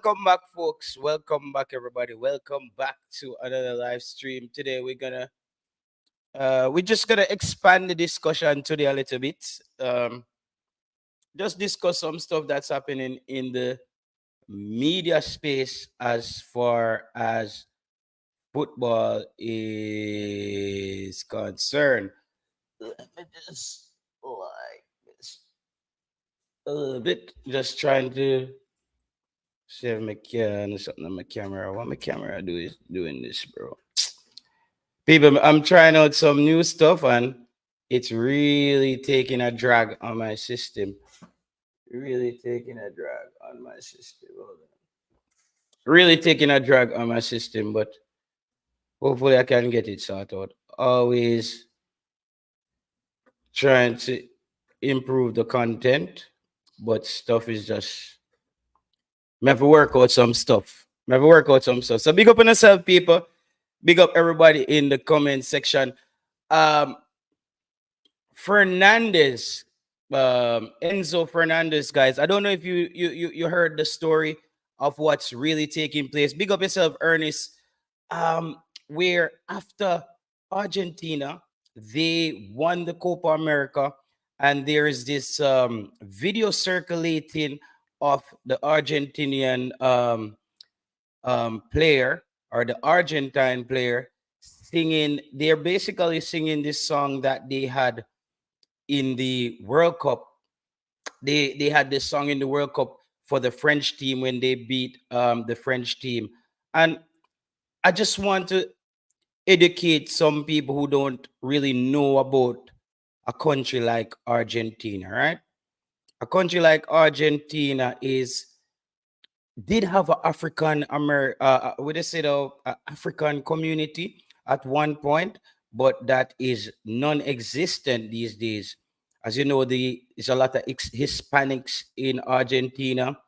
welcome back, folks. Welcome back, everybody. Welcome back to another live stream. Today we're just gonna expand the discussion today a little bit. Just discuss some stuff that's happening in the media space as far as football is concerned. Let me just like this a little bit. Just trying to save my something on my camera. What my camera do is doing this, bro. People, I'm trying out some new stuff and it's really taking a drag on my system. Really taking a drag on my system. Hold on. Really taking a drag on my system, but hopefully I can get it sorted out. Always trying to improve the content, but stuff is just me have to work out some stuff. Me have to work out some stuff. So big up on yourself, people. Big up everybody in the comment section. Um, Fernandez, Enzo Fernandez, guys. I don't know if you heard the story of what's really taking place. Big up yourself, Ernest. Where after Argentina, they won the Copa America, and there is this video circulating of the Argentinian player or the Argentine player singing. They're basically singing this song that they had in the World Cup. They had this song in the World Cup for the French team when they beat the French team. And I just want to educate some people who don't really know about a country like Argentina, right? A country like Argentina did have an would I say African community at one point, but that is non-existent these days. As you know, there's a lot of Hispanics in Argentina.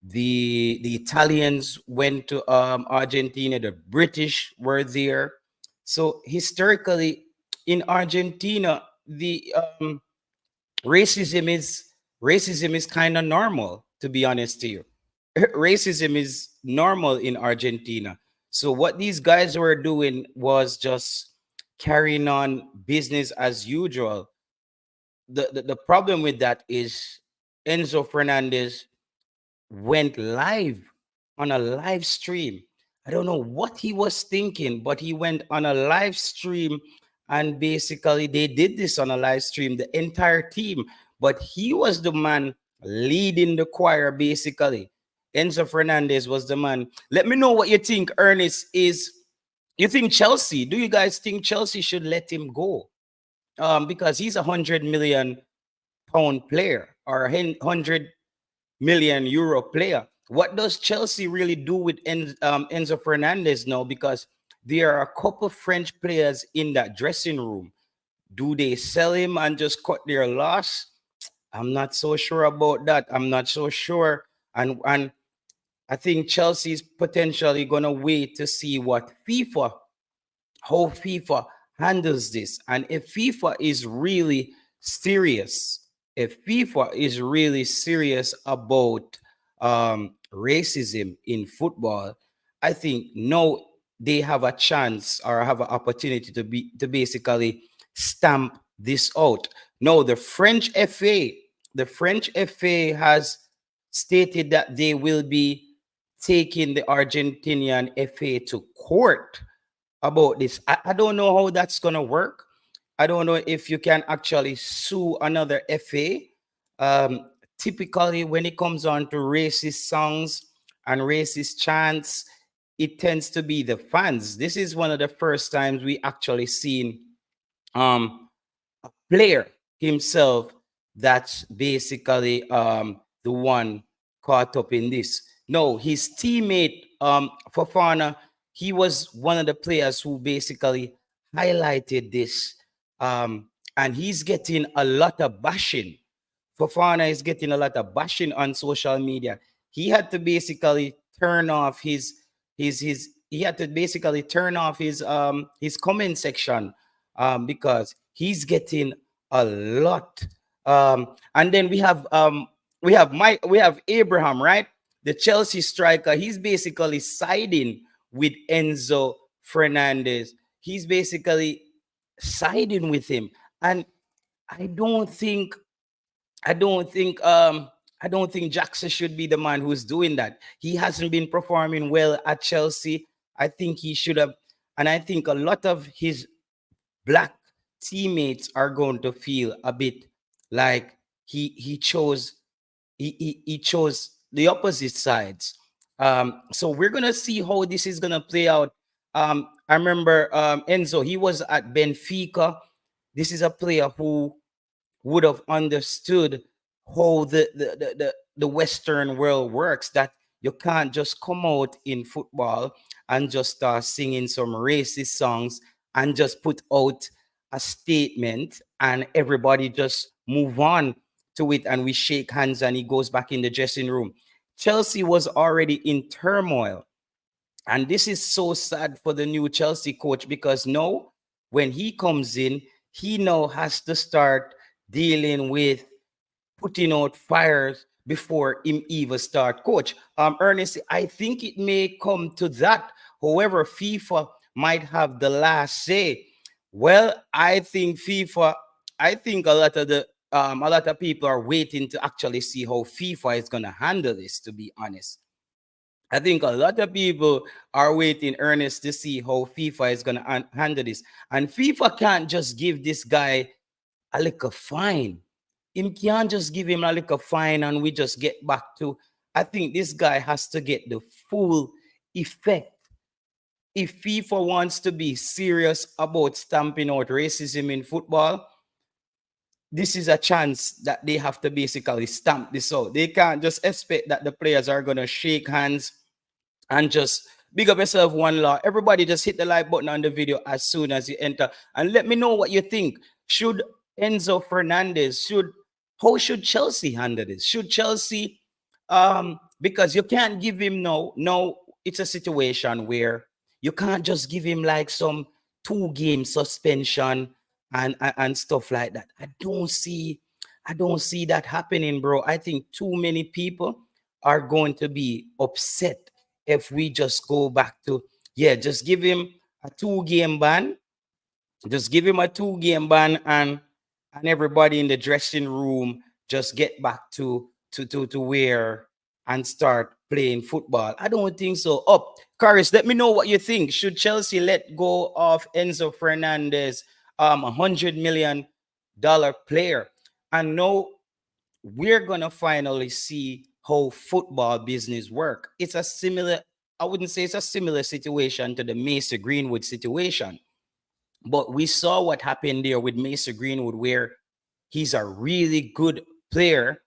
The Italians went to Argentina. The British were there. So historically, in Argentina, the racism is kind of normal. To be honest to you, racism is normal in Argentina. So what these guys were doing was just carrying on business as usual. The problem with that is Enzo Fernandez went live on a live stream. I don't know what he was thinking, but he went on a live stream and basically they did this on a live stream, the entire team. But he was the man leading the choir, basically. Enzo Fernandez was the man. Let me know what you think, Ernest. You think Chelsea? Do you guys think Chelsea should let him go? Because he's £100 million player or €100 million player. What does Chelsea really do with Enzo Fernandez now? Because there are a couple French players in that dressing room. Do they sell him and just cut their loss? I'm not so sure about that. I'm not so sure. And I think Chelsea is potentially going to wait to see how FIFA handles this. And if FIFA is really serious, about racism in football, I think now they have a chance or have an opportunity to basically stamp this out. No, the French FA has stated that they will be taking the Argentinian FA to court about this. I don't know how that's gonna work. I don't know if you can actually sue another FA. Typically, when it comes on to racist songs and racist chants, it tends to be the fans. This is one of the first times we actually seen a player himself that's basically the one caught up in this. No, his teammate Fofana, he was one of the players who basically highlighted this, and he's getting a lot of bashing. Fofana is getting a lot of bashing on social media. He had to basically turn off his his comment section because he's getting a lot. And then we have Abraham, right? the Chelsea striker, he's basically siding with Enzo Fernandez. He's basically siding with him. And I don't think I don't think I don't think Jackson should be the man who's doing that. He hasn't been performing well at Chelsea. I think he should have, and I think a lot of his black teammates are going to feel a bit like he chose he chose the opposite sides. So we're gonna see how this is gonna play out. I remember Enzo. He was at Benfica. This is a player who would have understood how the Western world works. That you can't just come out in football and just start singing some racist songs and just put out a statement and everybody just move on to it and we shake hands and he goes back in the dressing room. Chelsea was already in turmoil. And this is so sad for the new Chelsea coach because now, when he comes in, he now has to start dealing with putting out fires before him even start coach. Ernest, I think it may come to that. However, FIFA might have the last say. Well, I think FIFA, I think a lot of people are waiting to actually see how FIFA is gonna handle this, to be honest. I think a lot of people are waiting earnest to see how FIFA is going to handle this. And FIFA can't just give this guy a little fine. Him can't just give him a little fine and we just get back to. I think this guy has to get the full effect. If FIFA wants to be serious about stamping out racism in football, this is a chance that they have to basically stamp this out. They can't just expect that the players are going to shake hands and just big up yourself one law. Everybody just hit the like button on the video as soon as you enter and let me know what you think. Should Enzo Fernandez, how should Chelsea handle this? Should Chelsea because you can't give him no, it's a situation where you can't just give him like some 2 game suspension and stuff like that. I don't see that happening, bro. I think too many people are going to be upset if we just go back to, yeah, just give him a 2 game ban, just give him a 2 game ban, and everybody in the dressing room just get back to where and start playing football. I don't think so. Up, Caris, let me know what you think. Should Chelsea let go of Enzo Fernandez, $100 million player? And no, we're gonna finally see how football business work. It's a similar, I wouldn't say it's a similar situation to the Mason Greenwood situation, but we saw what happened there with Mason Greenwood, where he's a really good player.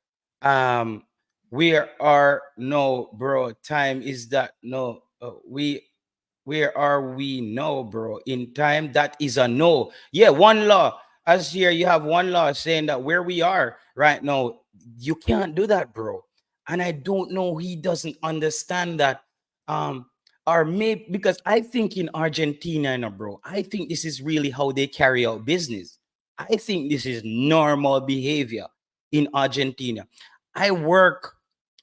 We are no, bro. Time is that no. We where are we now, bro? In time, that is a no. Yeah, one law. As here, you have one law saying that where we are right now, you can't do that, bro. And I don't know, he doesn't understand that. Um, or maybe because I think in Argentina, you know, bro, I think this is really how they carry out business. I think this is normal behavior in Argentina. I work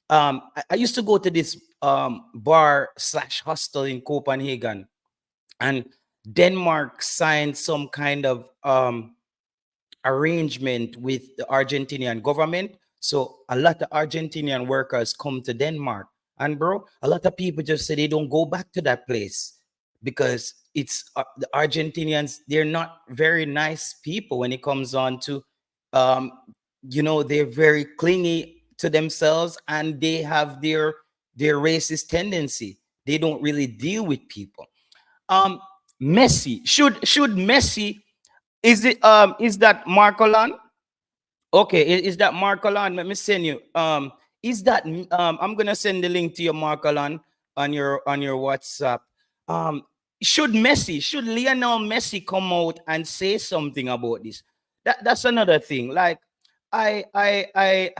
I used to go to this bar slash hostel in Copenhagen, and Denmark signed some kind of arrangement with the Argentinian government. So a lot of Argentinian workers come to Denmark. And bro, a lot of people just say they don't go back to that place because it's the Argentinians, they're not very nice people when it comes on to, um, they're very clingy to themselves and they have their racist tendency. They don't really deal with people. Um, Messi, should Messi, is that Marcolan? Okay, is that Marcolan? Let me send you. Is that I'm gonna send the link to your Marcolan on your WhatsApp. Um, should Lionel Messi come out and say something about this? That's another thing. Like I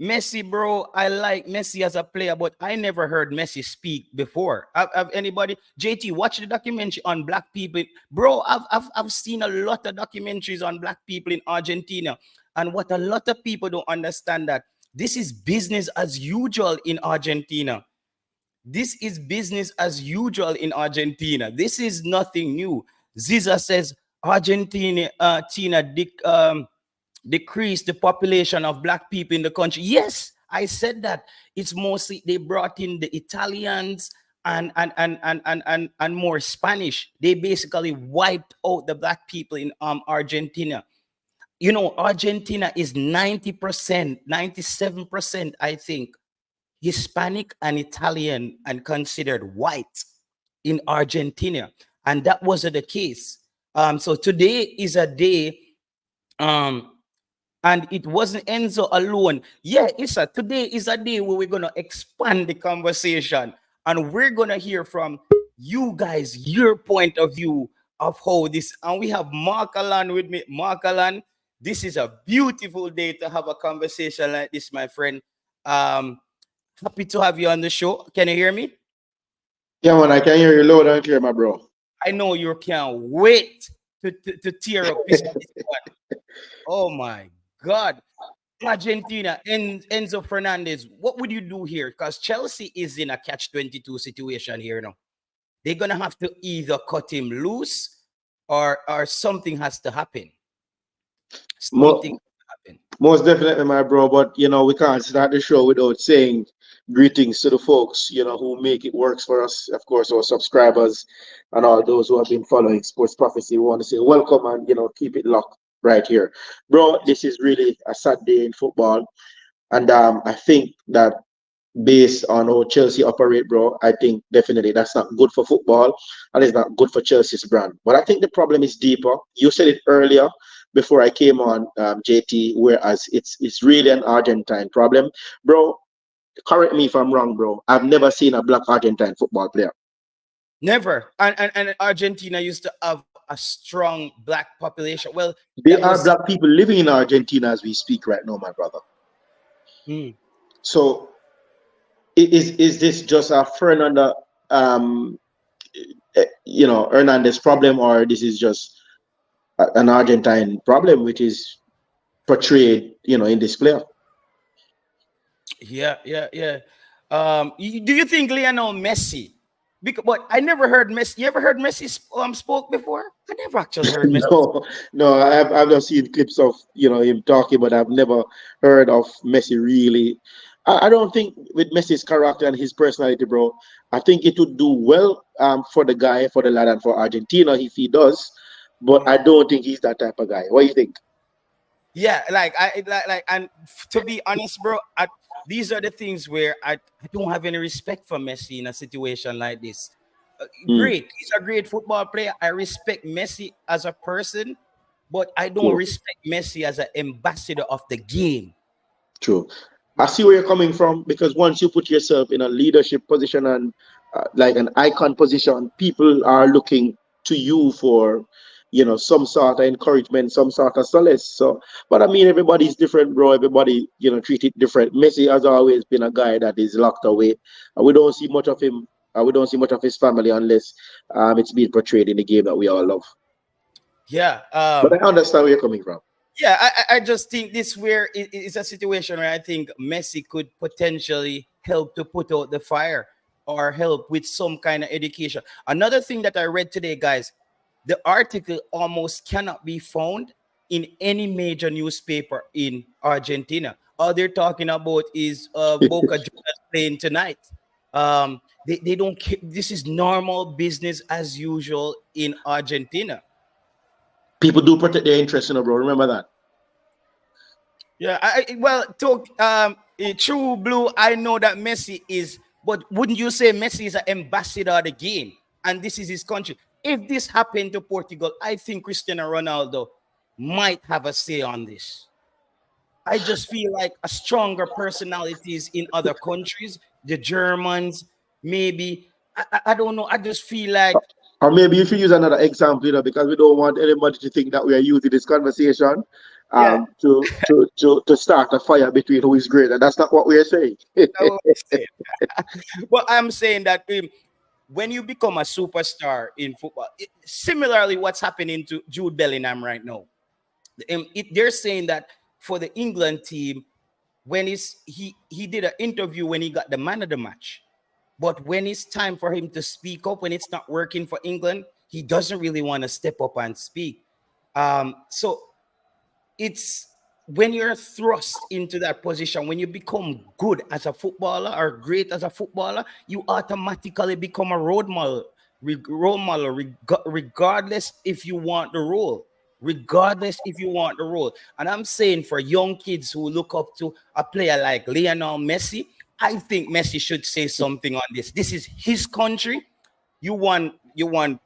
Messi, bro, I like Messi as a player, but I never heard Messi speak before. Have anybody? JT, watch the documentary on black people, bro. I've seen a lot of documentaries on black people in Argentina, and what a lot of people don't understand that This is business as usual in Argentina. This is business as usual in Argentina. This is nothing new. Ziza says Argentina decrease the population of black people in the country. Yes, I said that. It's mostly they brought in the Italians and more Spanish. They basically wiped out the black people in Argentina. You know, Argentina is 90%, 97%, I think, Hispanic and Italian and considered white in Argentina. And that wasn't the case. So today is a day, um, and it wasn't Enzo alone. Yeah, Issa, today is a day where we're going to expand the conversation and we're going to hear from you guys, your point of view of how this. And we have Mark Alan with me. Mark Alan, this is a beautiful day to have a conversation like this, my friend. Um, Happy to have you on the show. Can you hear me? Yeah, man, I can hear you loud and clear, my bro. I know you can't wait to tear up this one. Oh my God. Argentina, Enzo Fernandez, what would you do here? Because Chelsea is in a catch-22 situation here now. They're going to have to either cut him loose or something has to happen. Something Mo- happen. Most definitely, my bro. But we can't start the show without saying greetings to the folks, who make it works for us. Of course, our subscribers and all those who have been following Sports Prophecy. We want to say welcome and keep it locked right here, bro. This is really a sad day in football, and I think that based on how Chelsea operate, bro, I think definitely that's not good for football and it's not good for Chelsea's brand. But I think the problem is deeper. You said it earlier before I came on, JT, whereas it's really an Argentine problem. Bro, correct me if I'm wrong, bro. I've never seen a black Argentine football player. Never. And Argentina used to have a strong black population. Well, that There are was. black people living in Argentina as we speak right now, my brother. Hmm. So is this just a Fernando Hernandez problem, or this is just an Argentine problem, which is portrayed, in this player. Yeah, yeah, yeah. Do you think Lionel Messi? Because, but I never heard Messi. You ever heard Messi spoke before? I never actually heard Messi. No, no, I've just seen clips of him talking, but I've never heard of Messi really. I don't think with Messi's character and his personality, bro. I think it would do well for the guy, for the lad, and for Argentina if he does. But I don't think he's that type of guy. What do you think? Yeah, and to be honest, bro, these are the things where I don't have any respect for Messi in a situation like this. Mm, Great, he's a great football player. I respect Messi as a person, but I don't true, respect Messi as an ambassador of the game. true. I see where you're coming from because once you put yourself in a leadership position and like an icon position, people are looking to you for, some sort of encouragement, some sort of solace. So, but I mean, everybody's different, bro. Everybody, treated different. Messi has always been a guy that is locked away. We don't see much of him. We don't see much of his family unless it's being portrayed in the game that we all love. Yeah, But I understand where you're coming from. yeah, I just think this where it's a situation where I think Messi could potentially help to put out the fire or help with some kind of education. Another thing that I read today, guys, the article almost cannot be found in any major newspaper in Argentina. All they're talking about is Boca Juniors playing tonight. They don't care. This is normal business as usual in Argentina. People do protect their interests, bro. Remember that. Yeah, well, talk true blue. I know that Messi is, but wouldn't you say Messi is an ambassador of the game, and this is his country? If this happened to Portugal, I think Cristiano Ronaldo might have a say on this. I just feel like a stronger personalities in other countries, the Germans, maybe. I don't know. I just feel like, Or maybe you should use another example, because we don't want anybody to think that we are using this conversation yeah, to start a fire between who is greater. That's not what we are saying. I would say. Well, I'm saying that when you become a superstar in football, similarly, what's happening to Jude Bellingham right now? They're saying that for the England team, when he did an interview when he got the man of the match. But when it's time for him to speak up, when it's not working for England, he doesn't really want to step up and speak. So it's when you're thrust into that position, when you become good as a footballer or great as a footballer, you automatically become a role model, regardless if you want the role. Regardless if you want the role. And I'm saying for young kids who look up to a player like Lionel Messi, I think Messi should say something on this. This is his country. You won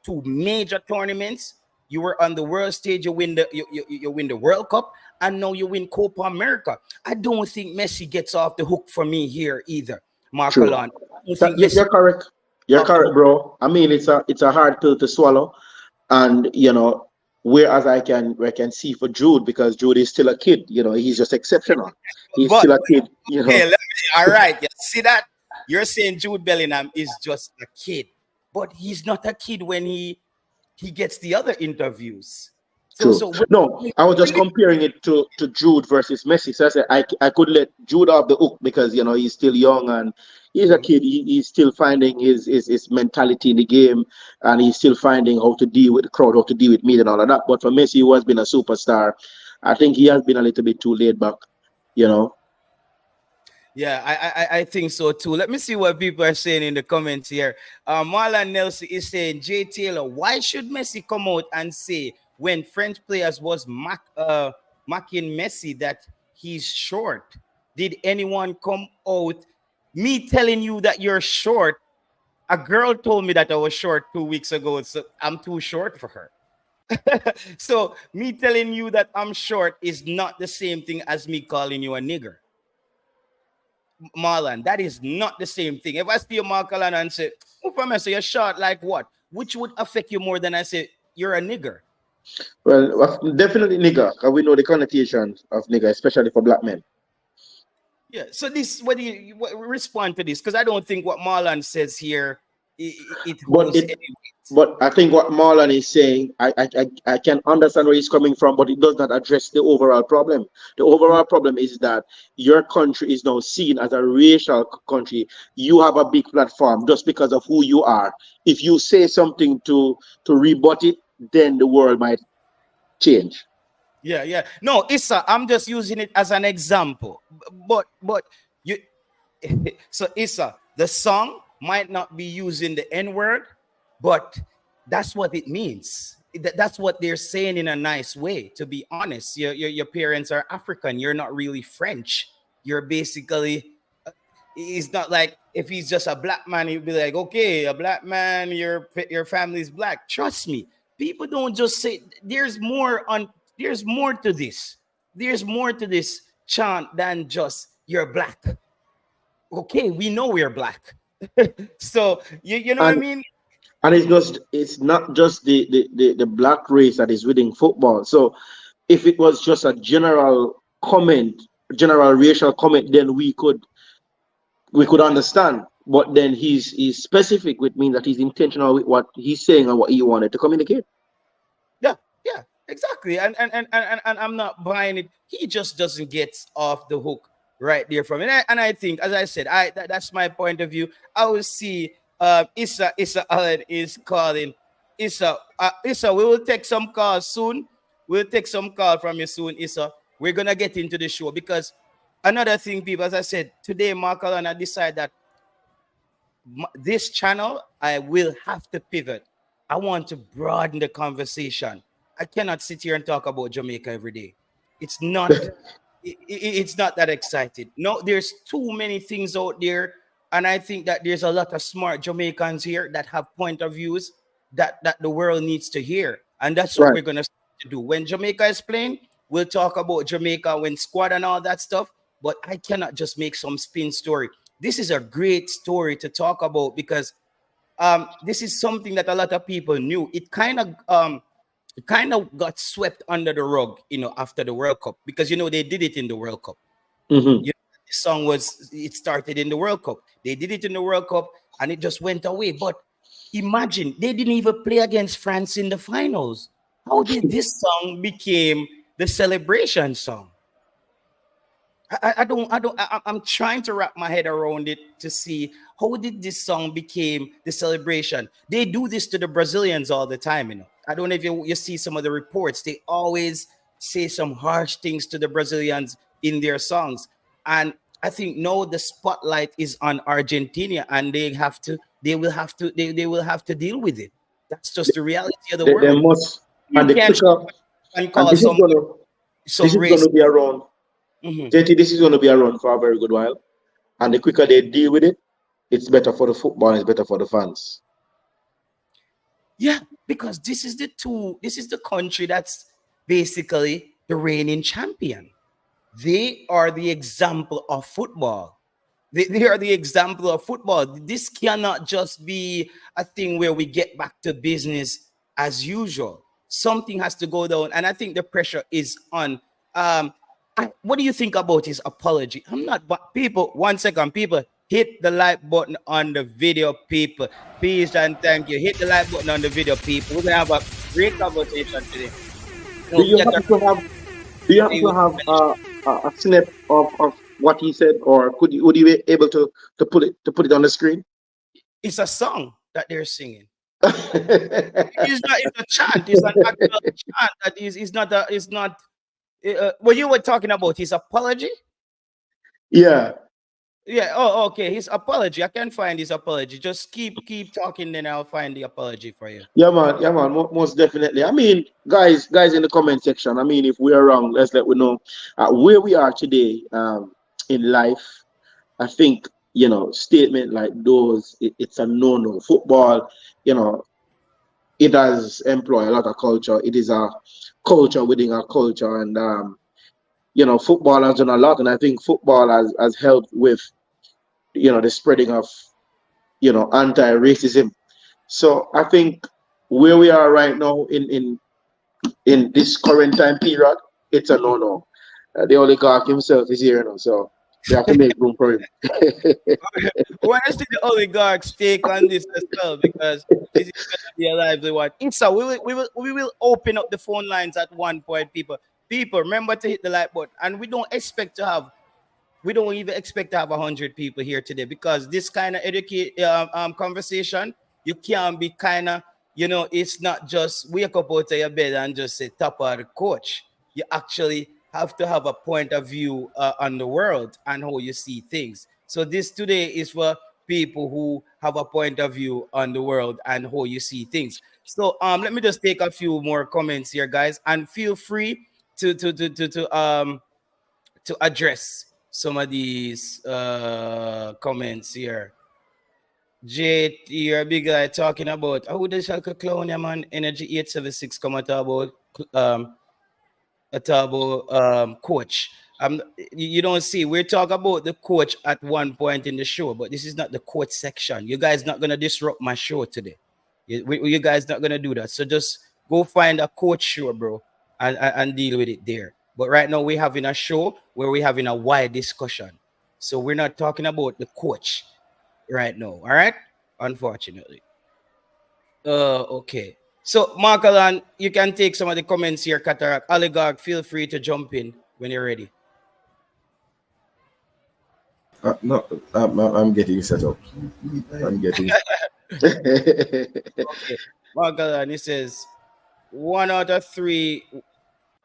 two major tournaments. You were on the world stage. You win the World Cup, and now you win Copa America. I don't think Messi gets off the hook for me here either, Mark True. Alon. I don't think Messi You're correct. You're off the correct, hook. bro. I mean, it's a hard pill to swallow, and whereas I can see for Jude, because Jude is still a kid. He's just exceptional. He's But still a kid. okay, all right. You see that? You're saying Jude Bellingham is just a kid, but he's not a kid when he gets the other interviews. So True. so No, I was just comparing it to Jude versus Messi. So I said I could let Jude off the hook because he's still young and he's a Mhm. kid. He's still finding his mentality in the game, and he's still finding how to deal with the crowd, how to deal with media and all of that. But for Messi, who has been a superstar, I think he has been a little bit too laid back. You know. Yeah, I think so too. Let me see what people are saying in the comments here. Marlon Nelson is saying, Jay Taylor, why should Messi come out and say when French players was mocking Messi that he's short? Did anyone come out? Me telling you that you're short. A girl told me that I was short 2 weeks ago, so I'm too short for her. So me telling you that I'm short is not the same thing as me calling you a nigger. Marlon, that is not the same thing. If I see a Marlon and say, oh, Professor, you're short, like what? Which would affect you more than I say, you're a nigger? Well, definitely nigger, because we know the connotation of nigger, especially for black men. Yeah. So this, what do respond to this? Because I don't think what Marlon says here, it But holds it any weight. But I think what Marlon is saying, I can understand where he's coming from, but it does not address the overall problem. The overall problem is that your country is now seen as a racial country. You have a big platform just because of who you are. If you say something to rebut it, then the world might change. Yeah, yeah. No, Issa, I'm just using it as an example. But you so Issa, the song might not be using the N-word, but that's what it means. That's what they're saying in a nice way. To be honest, your parents are African. You're not really French. You're basically. It's not like if he's just a black man, he'd be like, okay, a black man, your family's black. Trust me, people don't just say. There's more to this. There's more to this chant than just you're black. Okay, we know we're black. So you know what I And mean? and it's not just the black race that is winning football. So if it was just a general racial comment, then we could understand. But then he's specific, which means that he's intentional with what he's saying and what he wanted to communicate. Yeah, yeah, exactly. And I'm not buying it. He just doesn't get off the hook right there from it. And I think, as I said, that's my point of view. I will see Issa Allen is calling. Issa, we will take some calls soon. We'll take some call from you soon, Issa. We're gonna get into the show because another thing, people, as I said, today, Mark Allen, I decided that this channel, I will have to pivot. I want to broaden the conversation. I cannot sit here and talk about Jamaica every day. It's not. It's not that excited. No, there's too many things out there, and I think that there's a lot of smart Jamaicans here that have point of views that the world needs to hear, and that's what Right. we're gonna start to do. When Jamaica is playing, we'll talk about Jamaica when squad and all that stuff. But I cannot just make some spin story. This is a great story to talk about because this is something that a lot of people knew. It kind of got swept under the rug, after the World Cup because they did it in the World Cup. Hmm. You know, the song it started in the World Cup. They did it in the World Cup and it just went away. But imagine they didn't even play against France in the finals. How did this song became the celebration song? I'm trying to wrap my head around it to see how did this song became the celebration. They do this to the Brazilians all the time, you know. I don't know if you see some of the reports. They always say some harsh things to the Brazilians in their songs. And I think now the spotlight is on Argentina, and they will have to deal with it. That's just the reality of the They world. must, You and the can't quicker, and and call this some is race. gonna be around. Mhm. JT, this is gonna be around for a very good while. And the quicker they deal with it, it's better for the football, it's better for the fans. Yeah, because this is the country that's basically the reigning champion. They are the example of football. They are the example of football. This cannot just be a thing where we get back to business as usual. Something has to go down. And I think the pressure is on. What do you think about his apology? I'm not, but people, 1 second, people, hit the like button on the video, people. Please and thank you. Hit the like button on the video, people. We're going to have a great conversation today. Do No, you Keter, happen to have Do you happen to have a snip of what he said, or would you be able to put it on the screen? it's a song that they're singing. Yeah, It's not. It's a chant. It's an actual chant. That is not. It's not. What you were talking about his apology. Yeah. Oh, okay. His apology. I can find his apology. Just keep talking, then I'll find the apology for you. yeah, man, most definitely. I mean, guys in the comment section. I mean, if we are wrong, let's let we know. Where we are today, in life, I think, statement like those, it's a no-no. Football, you know, it does employ a lot of culture. It is a culture within a culture, and football has done a lot, and I think football has helped with, the spreading of, anti-racism. So I think where we are right now in this current time period, it's a no-no. The oligarch himself is here now, so we have to make room for him. We want to see the oligarchs take on this as well because this is going to be a lively one. Insa, we will open up the phone lines at one point, people. People, remember to hit the like button, and we don't even expect to have 100 people here today because this kind of educate conversation, you can't be kind of, it's not just wake up out of your bed and just say top of the coach. You actually have to have a point of view on the world and how you see things. So this today is for people who have a point of view on the world and how you see things. So let me just take a few more comments here, guys, and feel free to address some of these comments here. Jade, you're a big guy talking about who the Schalke clown, yeah, man. Energy 876 come at about coach. You don't see we're talking about the coach at one point in the show, but this is not the coach section. You guys not gonna disrupt my show today. You guys not gonna do that. So just go find a coach show, bro, and deal with it there. But right now we're having a show where we're having a wide discussion. So we're not talking about the coach right now. All right, unfortunately. Okay. So, Markalan, you can take some of the comments here, Cataract. Oligarch, feel free to jump in when you're ready. No, I'm getting set up. I'm getting. Okay. Markalan, he says 1 out of 3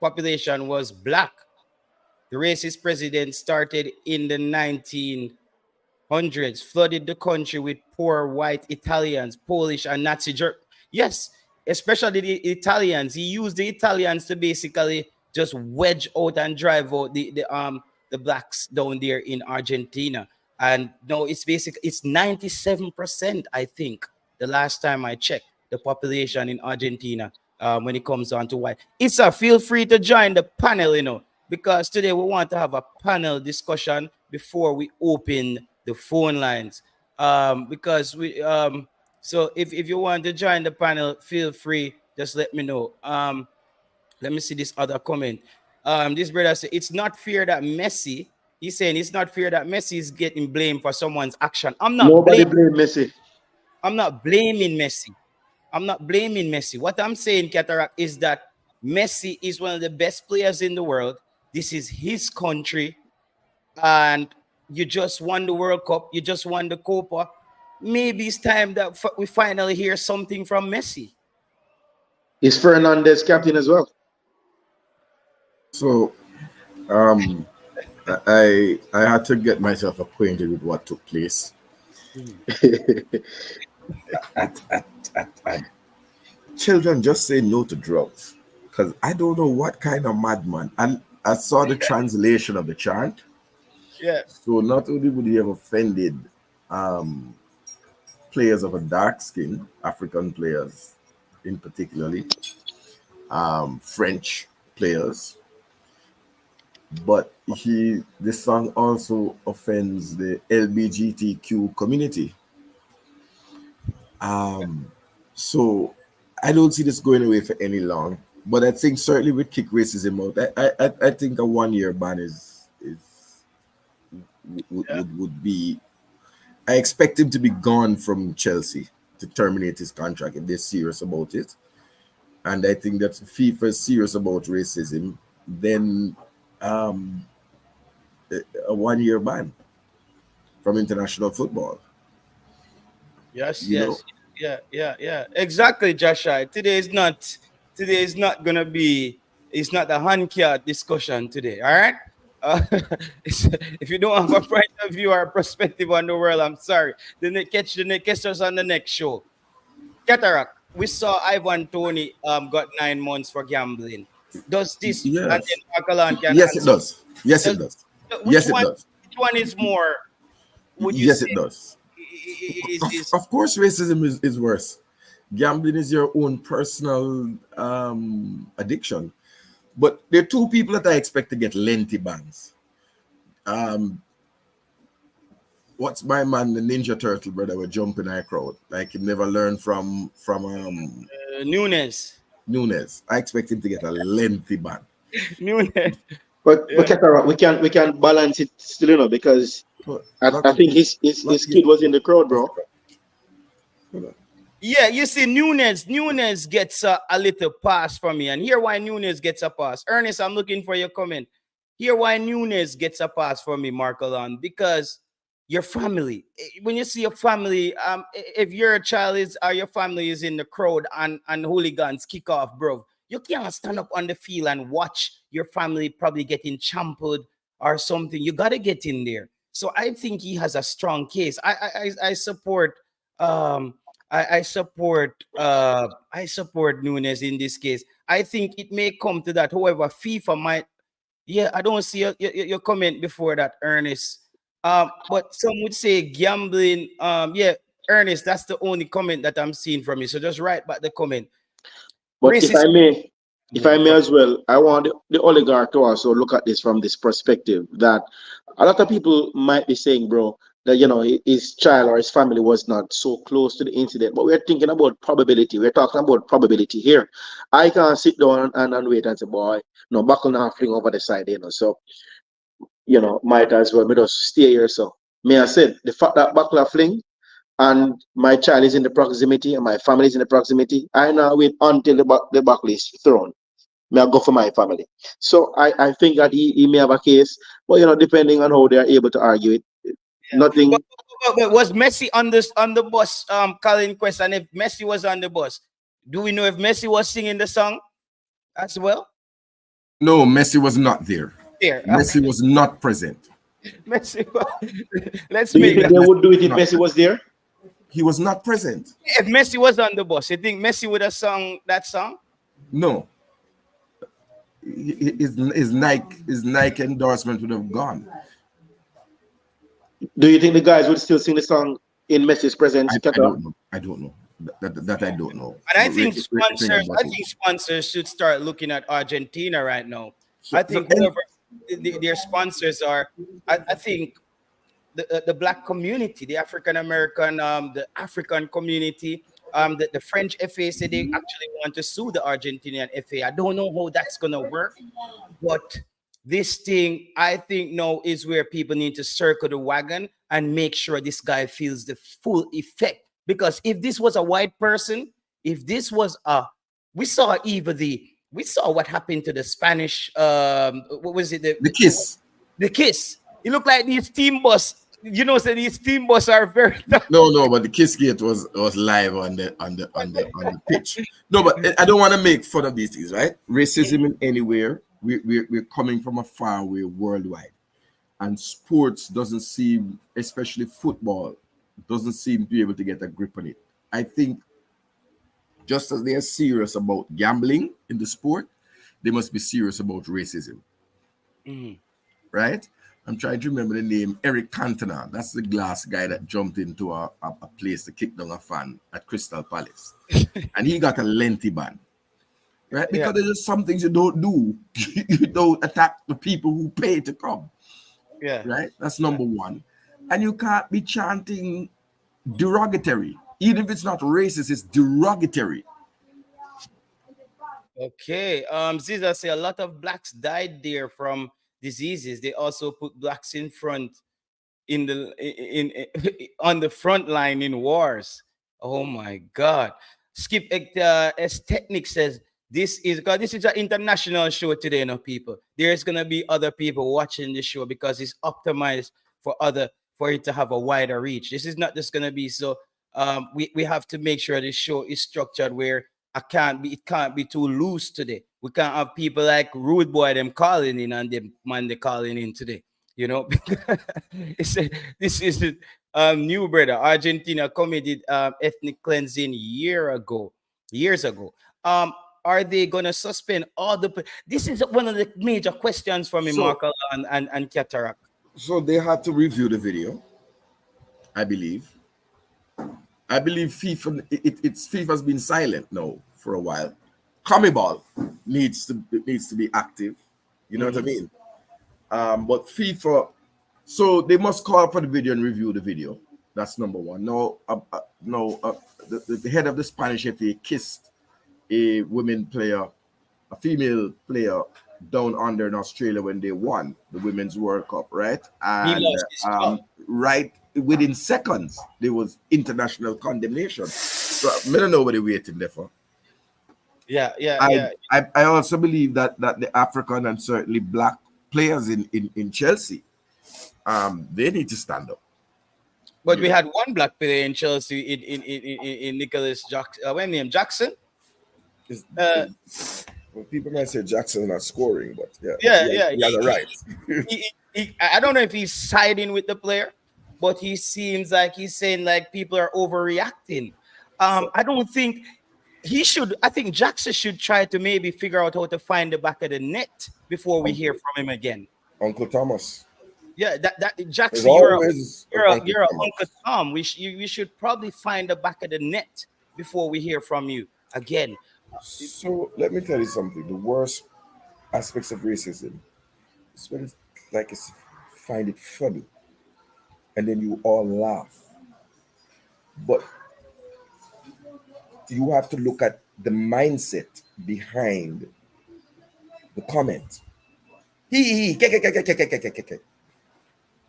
population was black. The racist president started in the 1900s, flooded the country with poor white Italians, Polish, and Nazi German. Yes, especially the Italians. He used the Italians to basically just wedge out and drive out the blacks down there in Argentina. And no, it's 97%, I think, the last time I checked, the population in Argentina when it comes down to white. Issa, feel free to join the panel, because today we want to have a panel discussion before we open the phone lines. Because we so if you want to join the panel, feel free, just let me know. Let me see this other comment. This brother said it's not fair that Messi, he's saying it's not fair that Messi is getting blamed for someone's action. Nobody blame Messi. I'm not blaming Messi. I'm not blaming Messi. What I'm saying, Cataract, is that Messi is one of the best players in the world. This is his country. and you just won the World Cup, you just won the Copa. Maybe it's time that we finally hear something from Messi. Is Fernandez captain as well? So um, I had to get myself acquainted with what took place. At children just say no to drugs because I don't know what kind of madman. And I saw the translation of the chant. Yeah. So not only would he have offended um, players of a dark skin, African players in particularly, French players, but the song also offends the LGBTQ community. So I don't see this going away for any long. But I think certainly with kick racism out, I think a 1 year ban is would be. I expect him to be gone from Chelsea to terminate his contract if they're serious about it. And I think that if FIFA is serious about racism, then um, a 1 year ban from international football. Yes, You know, yes, yeah. Exactly, Joshua. Today is not gonna be. It's not a handcart discussion today. All right. Uh, if you don't have a point of view or a perspective on the world, I'm sorry. Catch us on the next show. Cataract. We saw Ivan Tony got 9 months for gambling. Does this and yes, then Markalan can yes, it answer? does. Yes, it Does, does. which Yes, it one? does. Which one is more? Would you Yes, say it does. is Of course, racism is worse. Gambling is your own personal addiction. But there are two people that I expect to get lengthy bans. Um, what's my man, the Ninja Turtle brother, were jumping in our crowd. Like he never learned from Nunes? Nunes. I expect him to get a lengthy ban. Nunes. But Yeah. Ketara, we can balance it still, because But I think his kid was in the crowd, bro. hold on. Yeah, you see, Nunes gets a little pass from me, and here why Nunes gets a pass. Ernest, I'm looking for your comment. Here why Nunes gets a pass from me, Marcolon, because your family. When you see your family, if your child is or your family is in the crowd and hooligans kick off, bro, you can't stand up on the field and watch your family probably getting trampled or something. You gotta get in there. So I think he has a strong case. I support um I support Nunes in this case. I think it may come to that. However, FIFA might. Yeah, I don't see your comment before that, Ernest. But some would say gambling. Yeah, Ernest, that's the only comment that I'm seeing from you. So just write back the comment. But Racist. if I Yeah, may as well, I want the oligarch to also look at this from this perspective that a lot of people might be saying, bro, that his child or his family was not so close to the incident. But we're thinking about probability. We're talking about probability here. I can't sit down and wait and say, boy, no, buckle now fling over the side, So might as well me just stay here. So may I said the fact that buckler fling and my child is in the proximity and my family is in the proximity, I now wait until the buckle is thrown. May I go for my family. So I think that he may have a case, but depending on how they are able to argue it, yeah. But, nothing. but was Messi on this on the bus? Colin question. If Messi was on the bus, do we know if Messi was singing the song as well? No, Messi was not there. There. Messi was not present. Messi. Let's Do you make think that. they Messi would do was it if not Messi was there? He was not present. If Messi was on the bus, you think Messi would have sung that song? No, his Nike endorsement would have gone. Do you think the guys would still sing the song in Messi's presence, I Kaka? don't know. I don't know. That I don't know. And I But think think sponsors, about it. should start looking at Argentina right now. I So think whoever their sponsors are, I think the black community, the African American, the African community, the French FA said they actually want to sue the Argentinian FA. I don't know how that's gonna work, but this thing I think now is where people need to circle the wagon and make sure this guy feels the full effect. Because if this was a white person, if this was a, we saw even we saw what happened to the Spanish, what was it, the kiss. the kiss. It looked like these team bus. You know, so these team bus are very tough. No, but the kiss gate was live on the pitch. No, but I don't want to make fun of these things, right? Racism in anywhere. We're coming from a far away worldwide, and sports doesn't seem, especially football, doesn't seem to be able to get a grip on it. I think just as they are serious about gambling in the sport, they must be serious about racism, Mhm. right? I'm trying to remember the name. Eric Cantona. That's the glass guy that jumped into a place to kick down a fan at Crystal Palace. And he got a lengthy ban, right? Yeah, Because there's some things you don't do. You don't attack the people who pay to come, yeah. right? That's number one. And you can't be chanting derogatory. Even if it's not racist, it's derogatory. Okay. Caesar say a lot of blacks died there from diseases. They also put blacks in front on the front line in wars. Oh my God. Skip S Technic says this is because this is an international show today, you know, people. There's gonna be other people watching this show because it's optimized for it to have a wider reach. This is not just gonna be so we have to make sure this show is structured where it can't be too loose today. We can't have people like Rude Boy them calling in and them man they calling in today. You know, it's this is the new brother. Argentina committed ethnic cleansing years ago. Um, are they gonna suspend all the? This is one of the major questions for me, So Marco and Cataract. so they had to review the video, I believe. I believe FIFA it's FIFA's been silent now for a while. CONMEBOL needs to be active. You know what I Mhm. mean? But FIFA, so they must call for the video and review the video. That's number one. No, no, the head of the Spanish FA kissed a women player, a female player down under in Australia when they won the Women's World Cup, right? He And lost his job. right within seconds, there was international condemnation. So I don't know what they're waiting there for. Yeah, yeah, I, yeah. I also believe that the African and certainly black players in Chelsea, they need to stand up. But You we know, had one black player in Chelsea in Nicholas Jackson. What name Jackson? It's- Uh, well, people might say Jackson not scoring, but yeah, yeah, yeah. he has a right. I don't know if he's siding with the player, but he seems like he's saying like people are overreacting. So, I don't think he should. I think Jackson should try to maybe figure out how to find the back of the net before we hear Uncle, from him again. Uncle Thomas. Yeah, that There's Jackson, always an Uncle you're a Uncle Thomas. Tom. You should probably find the back of the net before we hear from you again. So let me tell you something. The worst aspects of racism is when it's like it's find it funny and then you all laugh. But you have to look at the mindset behind the comment. He, ke, ke, ke, ke, ke, ke, ke, ke, ke.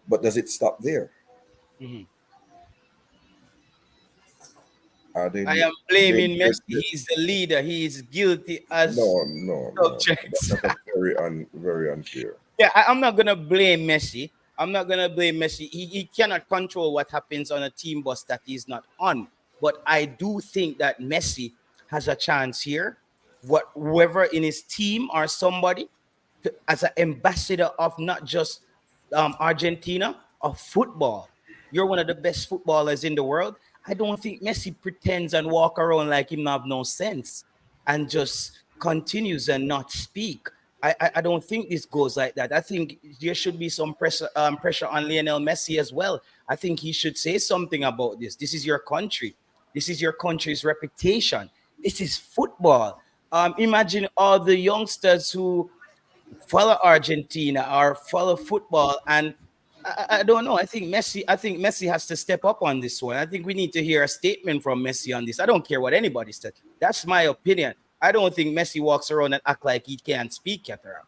But does it stop there? Mhm. Are they I am they blaming Messi. interested? He's the leader. He is guilty as No. subjects. That's very unfair. Yeah, I'm not gonna blame Messi. I'm not gonna blame Messi. He cannot control what happens on a team bus that he's not on. But I do think that Messi has a chance here. Whoever in his team or somebody as an ambassador of not just Argentina of football. You're one of the best footballers in the world. I don't think Messi pretends and walk around like him have no sense and just continues and not speak. I don't think this goes like that. I think there should be some pressure on Lionel Messi as well. I think he should say something about this. This is your country. This is your country's reputation. This is football. Imagine all the youngsters who follow Argentina or follow football. And I don't know. I think Messi has to step up on this one. I think we need to hear a statement from Messi on this. I don't care what anybody said. That's my opinion. I don't think Messi walks around and act like he can't speak, Cataract.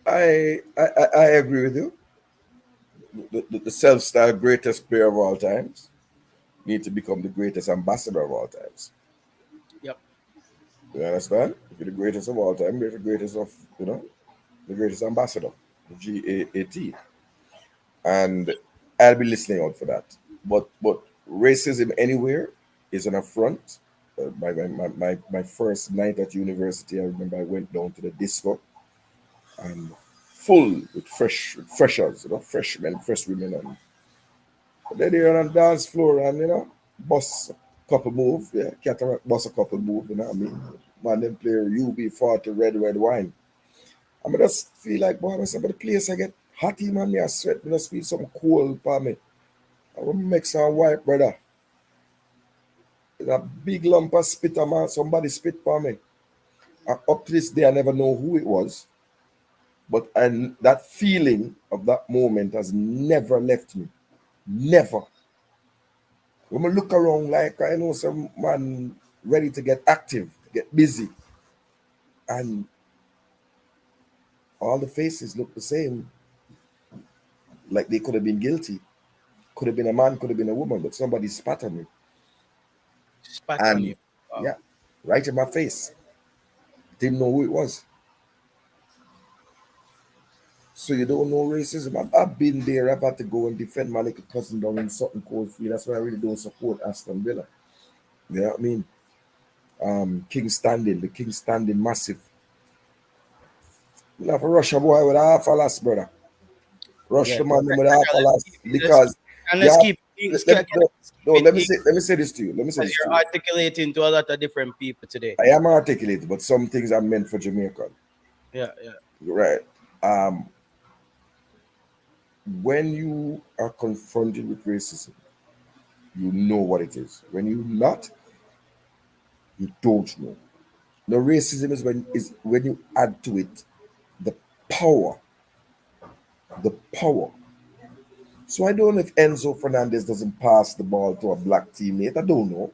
I agree with you. The self-styled greatest player of all times need to become the greatest ambassador of all times. Yep. You understand? If you're the greatest of all time, you're the greatest of, the greatest ambassador. GAAT, and I'll be listening out for that. But racism anywhere is an affront. My first night at university, I remember I went down to the disco and full with freshers, freshmen, fresh women, and they're there on the dance floor and bust a couple move, yeah, cataract bust a couple move, you know what I mean? Man, them play UB40 red wine. I just feel like, boy, I said, but the place I get hot, man, me I sweat, I just feel something cold for me. I want to make some white, brother. It's a big lump of spit, man. Somebody spit for me. And up to this day, I never know who it was. But that feeling of that moment has never left me. Never. When I look around, like I know some man ready to get active, to get busy. And all the faces look the same. Like they could have been guilty. Could have been a man, could have been a woman, but somebody spat on me. Spat on And you. Wow. yeah, right in my face. Didn't know who it was. So you don't know racism. I've been there. I've had to go and defend my little cousin down in Sutton Coldfield. That's why I really don't support Aston Villa. You know what I mean? The King Standing massive. You have to rush a boy with a half a last, brother. Rush Yeah. the man with a Let's half a last keep, because let's yeah. keep things. No, let me say this to you. Because you're articulating to a lot of different people today. I am articulated, but some things are meant for Jamaica. Yeah. Right. When you are confronted with racism, you know what it is. When you're not, you don't know. The racism is when you add to it the power. The power. So I don't know if Enzo Fernandez doesn't pass the ball to a black teammate. I don't know.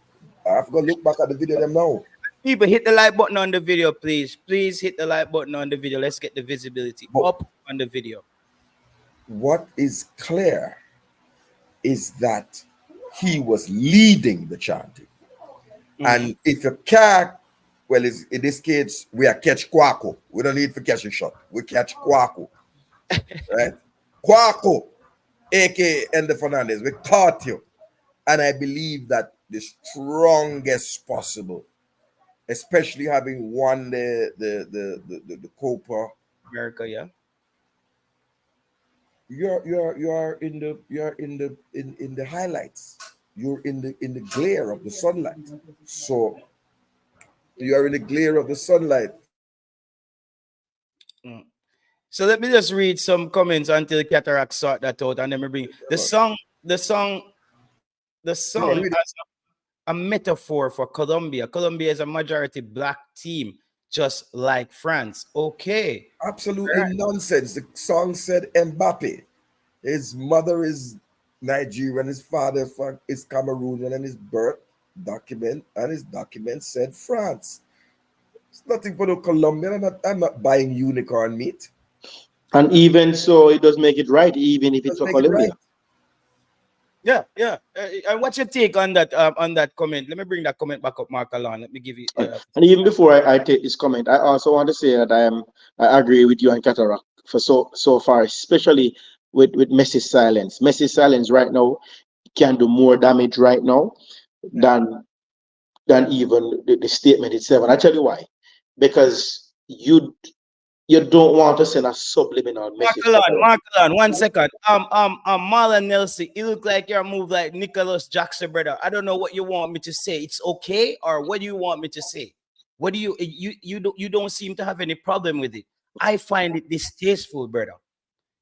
I have to go look back at the video them now. People, hit the like button on the video, please. Please hit the like button on the video. Let's get the visibility up on the video. What is clear is that he was leading the chanting. And if you can't, well, in this case, we are catch Kwaku. We don't need for catch a shot. We catch Kwaku. Right? Kwaku, aka Ender Fernandez. We caught you. And I believe that the strongest possible, especially having won the Copa America, yeah. You're in the highlights. You're in the glare of the sunlight. So you are in the glare of the sunlight. So let me just read some comments until Cataract sort that out, and then we bring the song. The song as a metaphor for Colombia. Colombia is a majority black team, just like France. Okay. Absolutely nonsense. The song said Mbappe. His mother is Nigerian, his father is Cameroonian, and his birth document said France. It's nothing for the Colombian. I'm not buying unicorn meat. And even so, it does make it right, even if it's for Colombia. Yeah. And what's your take on that comment? Let me bring that comment back up, Mark Alon. Let me give you. And even before I take this comment, I also want to say that I agree with you and Cataract for so far, especially with Messi's silence. Messi's silence right now can do more damage right now than even the statement itself. And I tell you why. Because you don't want to send a subliminal message. Mark Alon, 1 second. Marlon Nelson, you look like you're moved like Nicholas Jackson, brother. I don't know what you want me to say. It's okay, or what do you want me to say? What do you don't seem to have any problem with it? I find it distasteful, brother.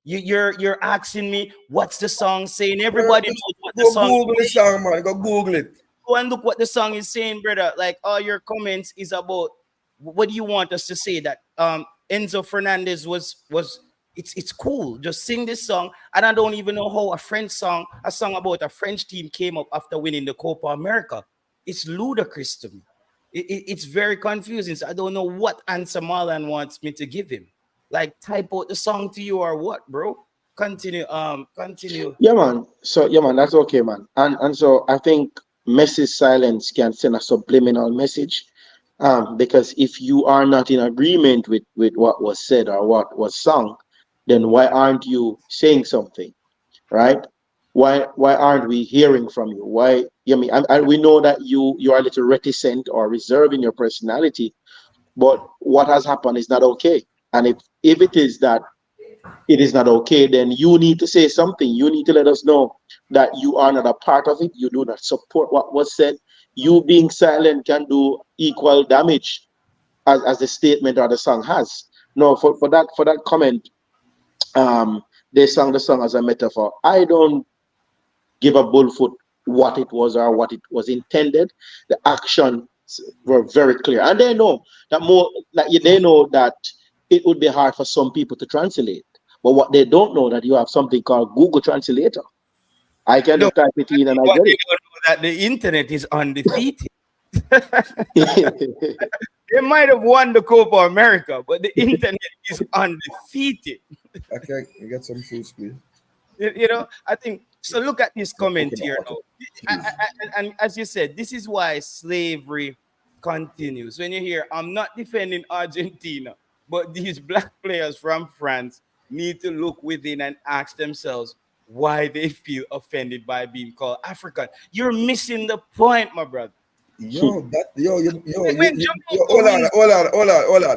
You're asking me what's the song saying? Everybody knows what the song. Google the song, man. Go Google it. Go and look what the song is saying, brother. Like all your comments is about what do you want us to say that Enzo Fernandez was it's cool. Just sing this song, and I don't even know how a song about a French team came up after winning the Copa America. It's ludicrous to me. It's very confusing. So I don't know what answer Marlon wants me to give him. Like type out the song to you or what, bro? Continue. Yeah, man. So yeah, man, that's okay, man. And so I think Messi's silence can send a subliminal message. Because if you are not in agreement with what was said or what was sung, then why aren't you saying something, right? Why aren't we hearing from you? Why? I mean, and we know that you are a little reticent or reserved in your personality, but what has happened is not okay. And if it is that it is not okay, then you need to say something. You need to let us know that you are not a part of it. You do not support what was said. You being silent can do equal damage as the statement or the song has. No, for that comment, they sang the song as a metaphor. I don't give a bullfoot what it was or what it was intended. The actions were very clear, and they know that more. Like they know that it would be hard for some people to translate. But what they don't know that you have something called Google Translator. I can No, just type it in and I but get they don't know that the internet is undefeated. it. They might have won the Copa America, but the internet is undefeated. Okay, you get some shoes, please. I think so. Look at this comment Coconut here water, now. please. And as you said, this is why slavery continues. When you hear, I'm not defending Argentina, but these black players from France need to look within and ask themselves why they feel offended by being called African. You're missing the point, my brother. When Hold Jamaica on, wins, hold on.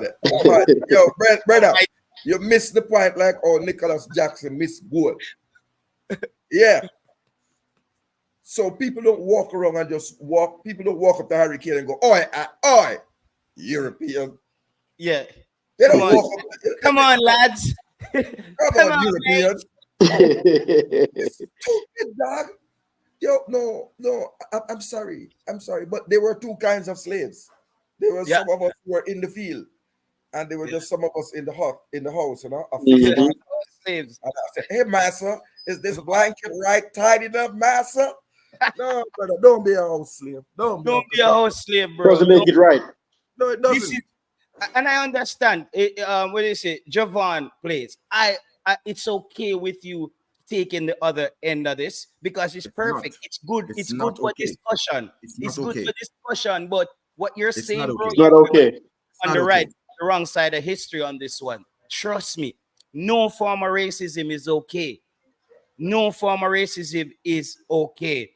The point, brother, you missed the point like oh Nicholas Jackson missed goal. Yeah. So people don't walk around and just walk. People don't walk up to Hurricane and go, oi, oi, European. yeah, They come don't on, walk up. come on, lads, Come come on, on, mate. European. Stupid dog. Yo, no, I'm sorry. I'm sorry. But there were two kinds of slaves. There were Yeah, some of us who were in the field, and there were yeah, just some of us in the house, a yeah. fisherman. Mhm. All slaves. And I said, hey, massa, is this blanket right tight enough, massa? No, brother, don't be a house slave. Don't be a Don't house be a slave. house slave, bro. Doesn't No, make it right. No, it this is, doesn't. and I understand. What do you say? Javon plays. It's okay with you taking the other end of this because it's It's not. perfect. It's good. It's It's good not for okay. discussion. It's It's not good okay. for discussion. But what you're It's not saying, bro, It's okay. not you're okay. It's on not the right, okay. the wrong side of history on this one. Trust me. No form of racism is okay. No form of racism is okay.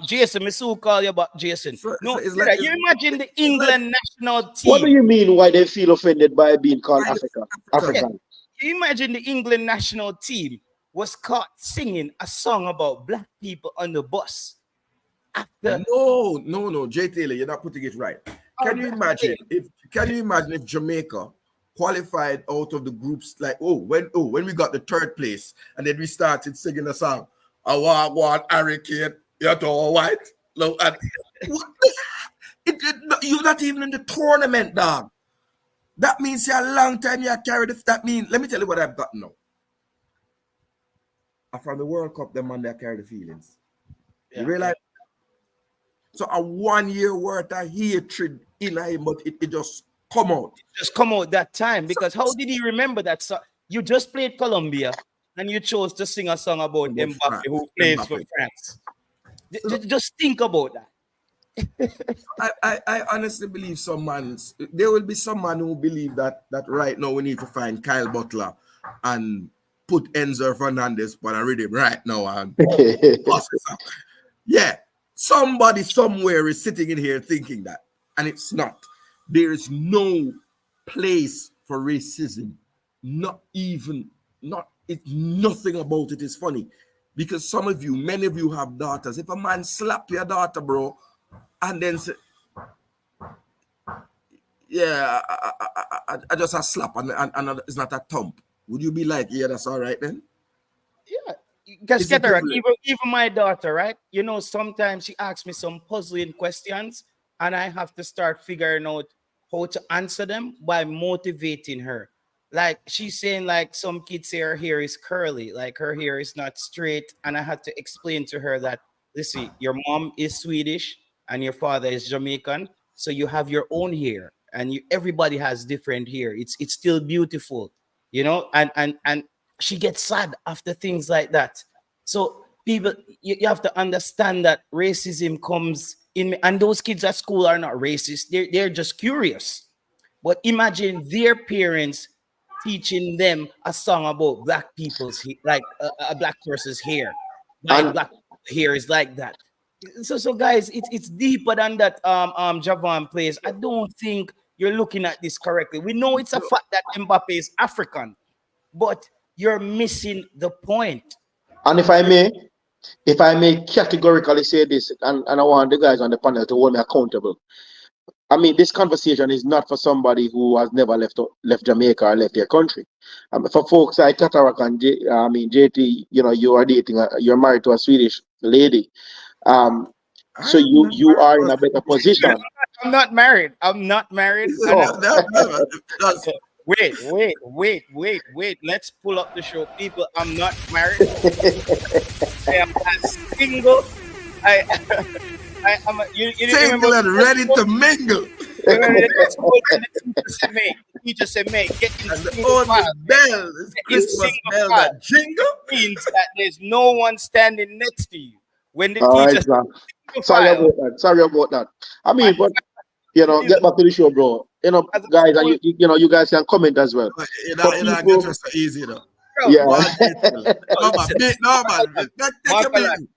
Jason, me so call you about Jason. So No, it's like brother, you imagine the it's like England national What do team. you mean why they feel offended by being called kind of Yeah, African. African? you imagine the England national team was caught singing a song about black people on the bus after No, Jay Taylor, you're not putting it right. our Can you black imagine players. if Jamaica qualified out of the groups like when we got the third place and then we started singing a song, I want hurricane, you're all white. Look and what you're not even in the tournament, dog. That means you're a long time you carried it. That means let me tell you what I've got now. From the World Cup, the man that carry the feelings. You Yeah, yeah. realize so a 1 year worth of hatred in him, but it just come out. Just come out that time So, because how did he remember that song? You just played Colombia and you chose to sing a song about about Mbappe France, who plays for Mbappe. France. So look, Just think about that. I honestly believe there will be some man who believe that right now we need to find Kyle Butler and put Enzo Fernandez on a rhythm right now and bust it up. Yeah, somebody somewhere is sitting in here thinking that, and it's not. There is no place for racism. Not even, not it. Nothing about it is funny, because many of you have daughters. If a man slap your daughter, bro, and then say, "Yeah, I just a slap and it's not a thump," would you be like, "Yeah, that's all right then"? Yeah, because Is it Cataract, privilege? even my daughter, right? Sometimes she asks me some puzzling questions, and I have to start figuring out how to answer them by motivating her. Like she's saying, like some kids say her hair is curly, like her hair is not straight, and I had to explain to her that listen, your mom is Swedish and your father is Jamaican, so you have your own hair, and everybody has different hair. It's still beautiful, and she gets sad after things like that. So people, you have to understand that racism comes in, and those kids at school are not racist. They're just curious. But imagine their parents teaching them a song about black people's like a black person's hair. My And black hair is like that. So guys, it's deeper than that. Javon plays. I don't think you're looking at this correctly. We know it's a fact that Mbappe is African, but you're missing the point. and if I may categorically say this, and I want the guys on the panel to hold me accountable. I mean, this conversation is not for somebody who has never left Jamaica or left their country. For folks like Katarak and JT, you are dating, you're married to a Swedish lady. Um, so I'm not you are in married a better position. I'm not married. I'm not married. And Oh, wait. Let's pull up the show, people. I'm not married. I am as single. I, I am. You didn't remember single and ready to mingle. The teacher said, mate, get in And the single only file. bell is In Christmas single bell file. that jingle. Means that there's no one standing next to you when the all teacher right, says man. single Sorry file. about that. Sorry about that. I mean, but get back to the show, bro. As a Guys, and school, you guys can comment as well. For It not people, get so easy though. bro, yeah. One detail. No man, listen, no man. Take a Markalan, beat.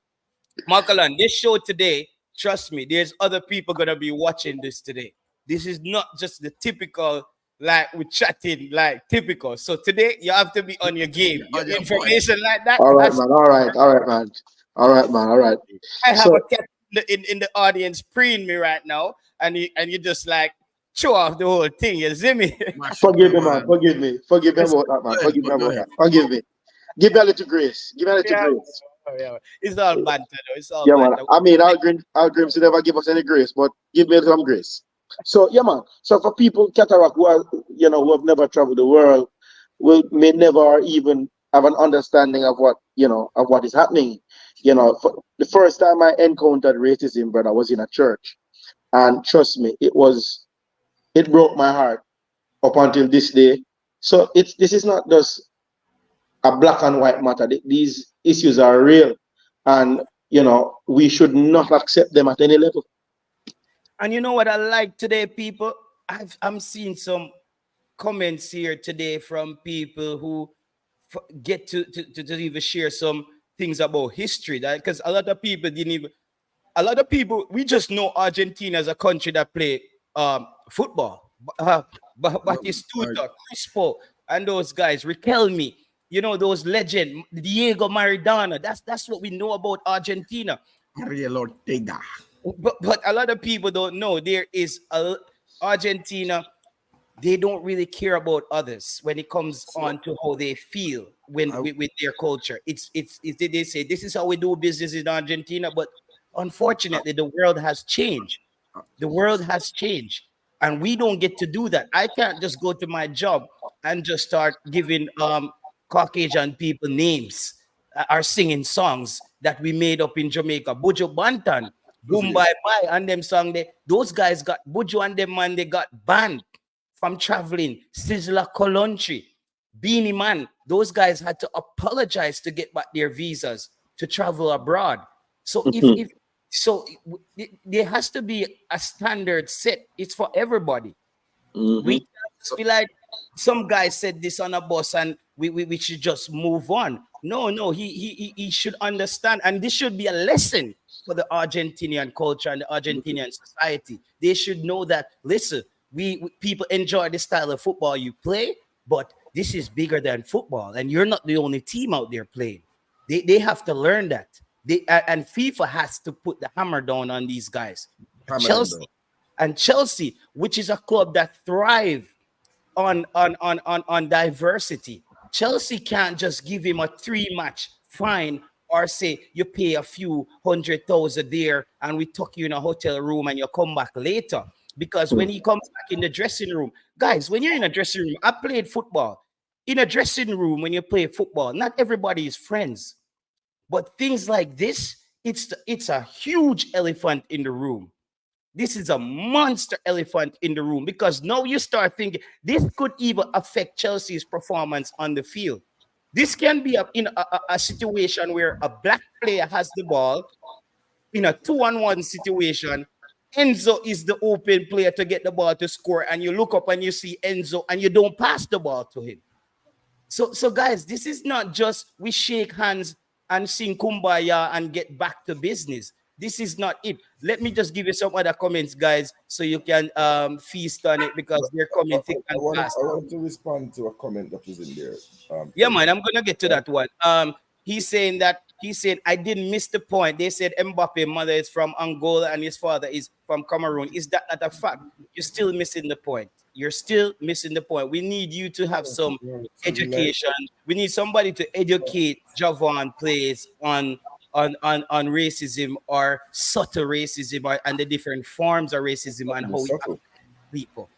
Markalan, this show today, trust me, there's other people gonna be watching this today. This is not just the typical, like we're chatting, like typical. So today you have to be on your game. Your On your point. information like that. All right, That's man. All right, man. All right, man. All right. I have So a cat in the audience preying me right now, and you just like show off the whole thing. You see me? Mash up, forgive me, man. man. Forgive me. Forgive me about that, man. Go ahead, Forgive me go about ahead. that. Forgive me. Give me a little grace. Give me a little Yeah, grace. yeah. It's all banter, though. It's all Yeah, man. banter. I mean, our dreams will never give us any grace, but give me some grace. So, yeah, man. So, for people, Cataract, who have never traveled the world, may never even have an understanding of what is happening. For the first time I encountered racism, brother, was in a church, and trust me, it broke my heart up until this day. So, this is not just a black and white matter. These issues are real, and we should not accept them at any level. And you know what I like today, people? I'm seeing some comments here today from people who get to even share some things about history. Because a lot of people didn't even. A lot of people we just know Argentina as a country that play football. Batistuta, Crispo, and those guys, Riquelme. Those legend, Diego Maradona. That's what we know about Argentina. Ariel Ortega. But a lot of people don't know there is Argentina. They don't really care about others when it comes on to how they feel with their culture. They say this is how we do business in Argentina, but unfortunately, the world has changed. The world has changed, and we don't get to do that. I can't just go to my job and just start giving Caucasian people names are singing songs that we made up in Jamaica. Bujo Bantan, Boom Bye Bye, and them song those guys got Bujo and them man, they got banned from traveling. Sizzla Kolonchi, Beanie Man, those guys had to apologize to get back their visas to travel abroad. So there has to be a standard set. It's for everybody. We can't just be like some guy said this on a bus and we should just move on. No, he should understand, and this should be a lesson for the Argentinian culture and the Argentinian society. They should know that listen, we people enjoy the style of football you play, but this is bigger than football, and you're not the only team out there playing. They have to learn that. And FIFA has to put the hammer down on these guys. Chelsea, which is a club that thrive on diversity. Chelsea can't just give him a 3-match fine or say you pay a few 100,000 there and we tuck you in a hotel room and you come back later. Because when he comes back in the dressing room, guys, when you're in a dressing room, I played football. In a dressing room, when you play football, not everybody is friends. But things like this, it's a huge elephant in the room. This is a monster elephant in the room because now you start thinking this could even affect Chelsea's performance on the field. This can be a situation where a black player has the ball in a 2-on-1 situation. Enzo is the open player to get the ball to score, and you look up and you see Enzo and you don't pass the ball to him. So guys, this is not just we shake hands and sing kumbaya and get back to business. This is not it. Let me just give you some other comments, guys, so you can feast on it because they're coming thick and fast. I wanted to respond to a comment that was in there. Yeah, Tony, man, I'm gonna get to right? that one. He's saying I didn't miss the point. They said Mbappe mother is from Angola and his father is from Cameroon. Is that not a fact? You're still missing the point. You're still missing the point. We need you to have some To be like, education. We need somebody to educate Javon plays on racism or subtle racism and the different forms of racism and be how it subtle. people.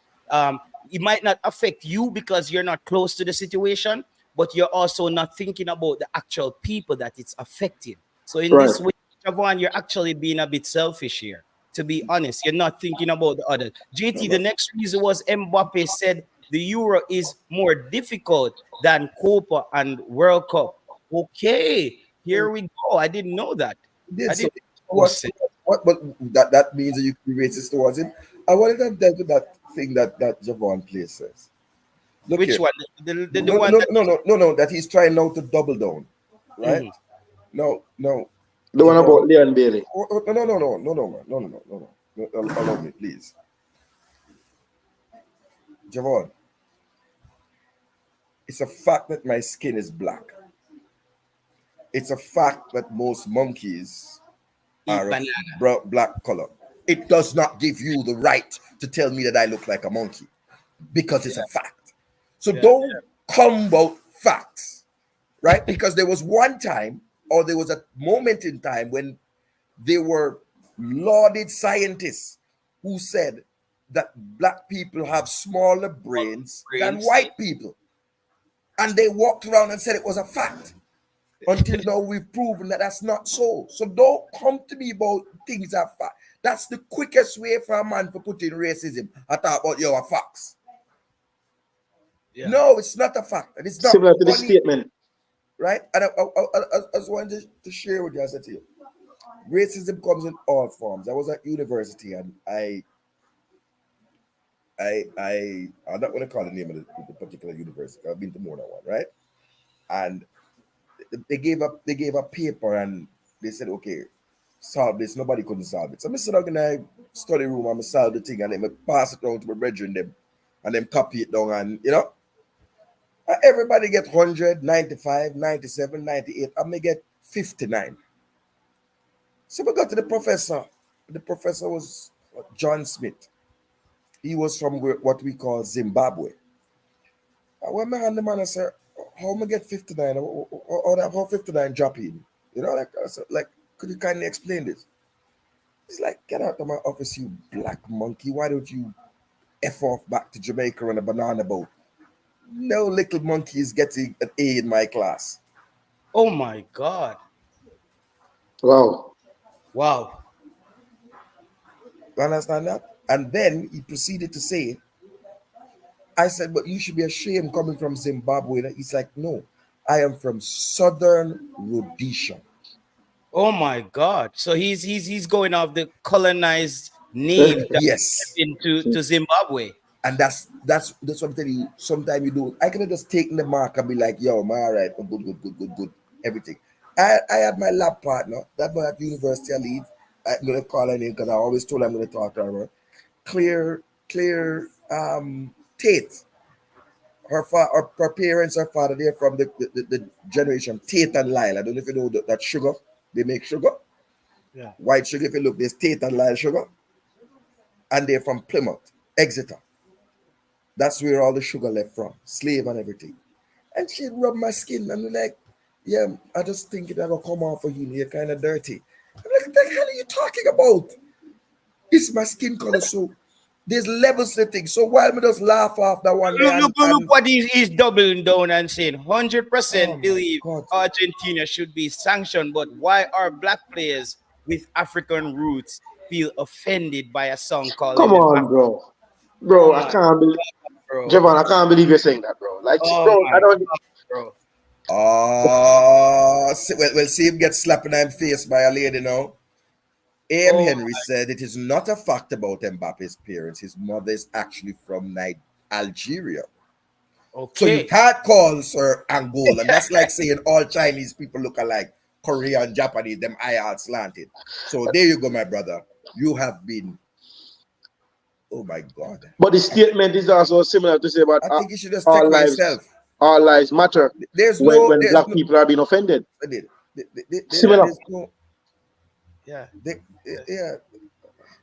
It might not affect you because you're not close to the situation, but you're also not thinking about the actual people that it's affecting. So in Right. this way, Javon, you're actually being a bit selfish here. To be honest, you're not thinking about the others. No, JT, the no. next reason was Mbappe said the Euro is more difficult than Copa and World Cup. Okay, here we go. I didn't know that. Did I so didn't know. what but that means that you can be racist towards him. I wanted to delve with that thing that Javon Place says. Look Which here. one? The No, one no, that. no, no, no, no, that he's trying now to double down. Right? Mhm. No, no. The one Javon. about Leon Bailey. No, no, no, no, no, no, man. No. Allow me, please. Javon, it's a fact that my skin is black. It's a fact that most monkeys Eat are of banana. black color. It does not give you the right to tell me that I look like a monkey because it's a Yeah, fact. So yeah. don't come about facts, right? Because there was one time, or there was a moment in time when there were lauded scientists who said that black people have smaller brains than Brains. white people. And they walked around and said it was a fact. Until now, we've proven that that's not so. So don't come to me about things that fact. That's the quickest way for a man to put in racism. I talk about your facts. Yeah. No, it's not a fact. And it's not Similar to this funny, statement. right? And I just wanted to share with you, as I said to you, racism comes in all forms. I was at university and I'm not going to call the name of the particular university. I've been to more than one, right? And they gave a paper and they said, okay, solve this. Nobody couldn't solve it. So I sit down in a study room and I solve the thing and then I pass it down to my brethren them and then copy it down and everybody get 100, 95, 97, 98. I may get 59. So we got to the professor. The professor was John Smith. He was from what we call Zimbabwe. When I hand the man, I said, how am I get 59? How 59 drop in? Like, I said, like, could you kindly explain this? He's like, get out of my office, you black monkey. Why don't you F off back to Jamaica on a banana boat? No little monkey is getting an A in my class. Oh my God. Wow. Wow. You understand that? And then he proceeded to say, I said, but you should be ashamed coming from Zimbabwe. He's like, no, I am from Southern Rhodesia. Oh my God. So he's going off the colonized name that Yes. into Zimbabwe. And that's what I'm telling you. Sometimes you do. I could have just taken the mark and be like, yo, man, all right, good, everything. I had my lab partner, that boy at university I leave. I'm gonna call her name because I always told her I'm gonna talk to her. Clear Tate. Her parents, her father, they're from the generation Tate and Lyle. I don't know if you know that sugar. They make sugar. Yeah. White sugar, if you look, there's Tate and Lyle sugar. And they're from Plymouth, Exeter. That's where all the sugar left from, slave and everything. And she'd rub my skin and be like, yeah, I just think it will come off of you. You're kind of dirty. I'm like, what the hell are you talking about? It's my skin color. So there's levels to things. So while me just laugh off that one day Look what he's doubling down and saying. oh 100% my believe God. Argentina should be sanctioned, but why are black players with African roots feel offended by a song Come calling them on, African? bro. Oh Bro, I my can't believe bro. Javon, I can't believe you're saying that, bro. Like, Oh bro, I my don't. God, bro. Well, see him get slapped in the face by a lady now. A.M. Oh Henry said it is not a fact about Mbappe's parents. His mother is actually from Algeria. So you Okay. can't call Sir Angola. That's like saying all Chinese people look alike. Korean, Japanese, them eye are slanted. So there you go, my brother. You have been, oh my God. But the statement is also similar to say about I think you should just take all for lives, yourself. all lives matter There's when no, there's black no, people are being offended. Yeah. Similar. there's no, Yeah. yeah.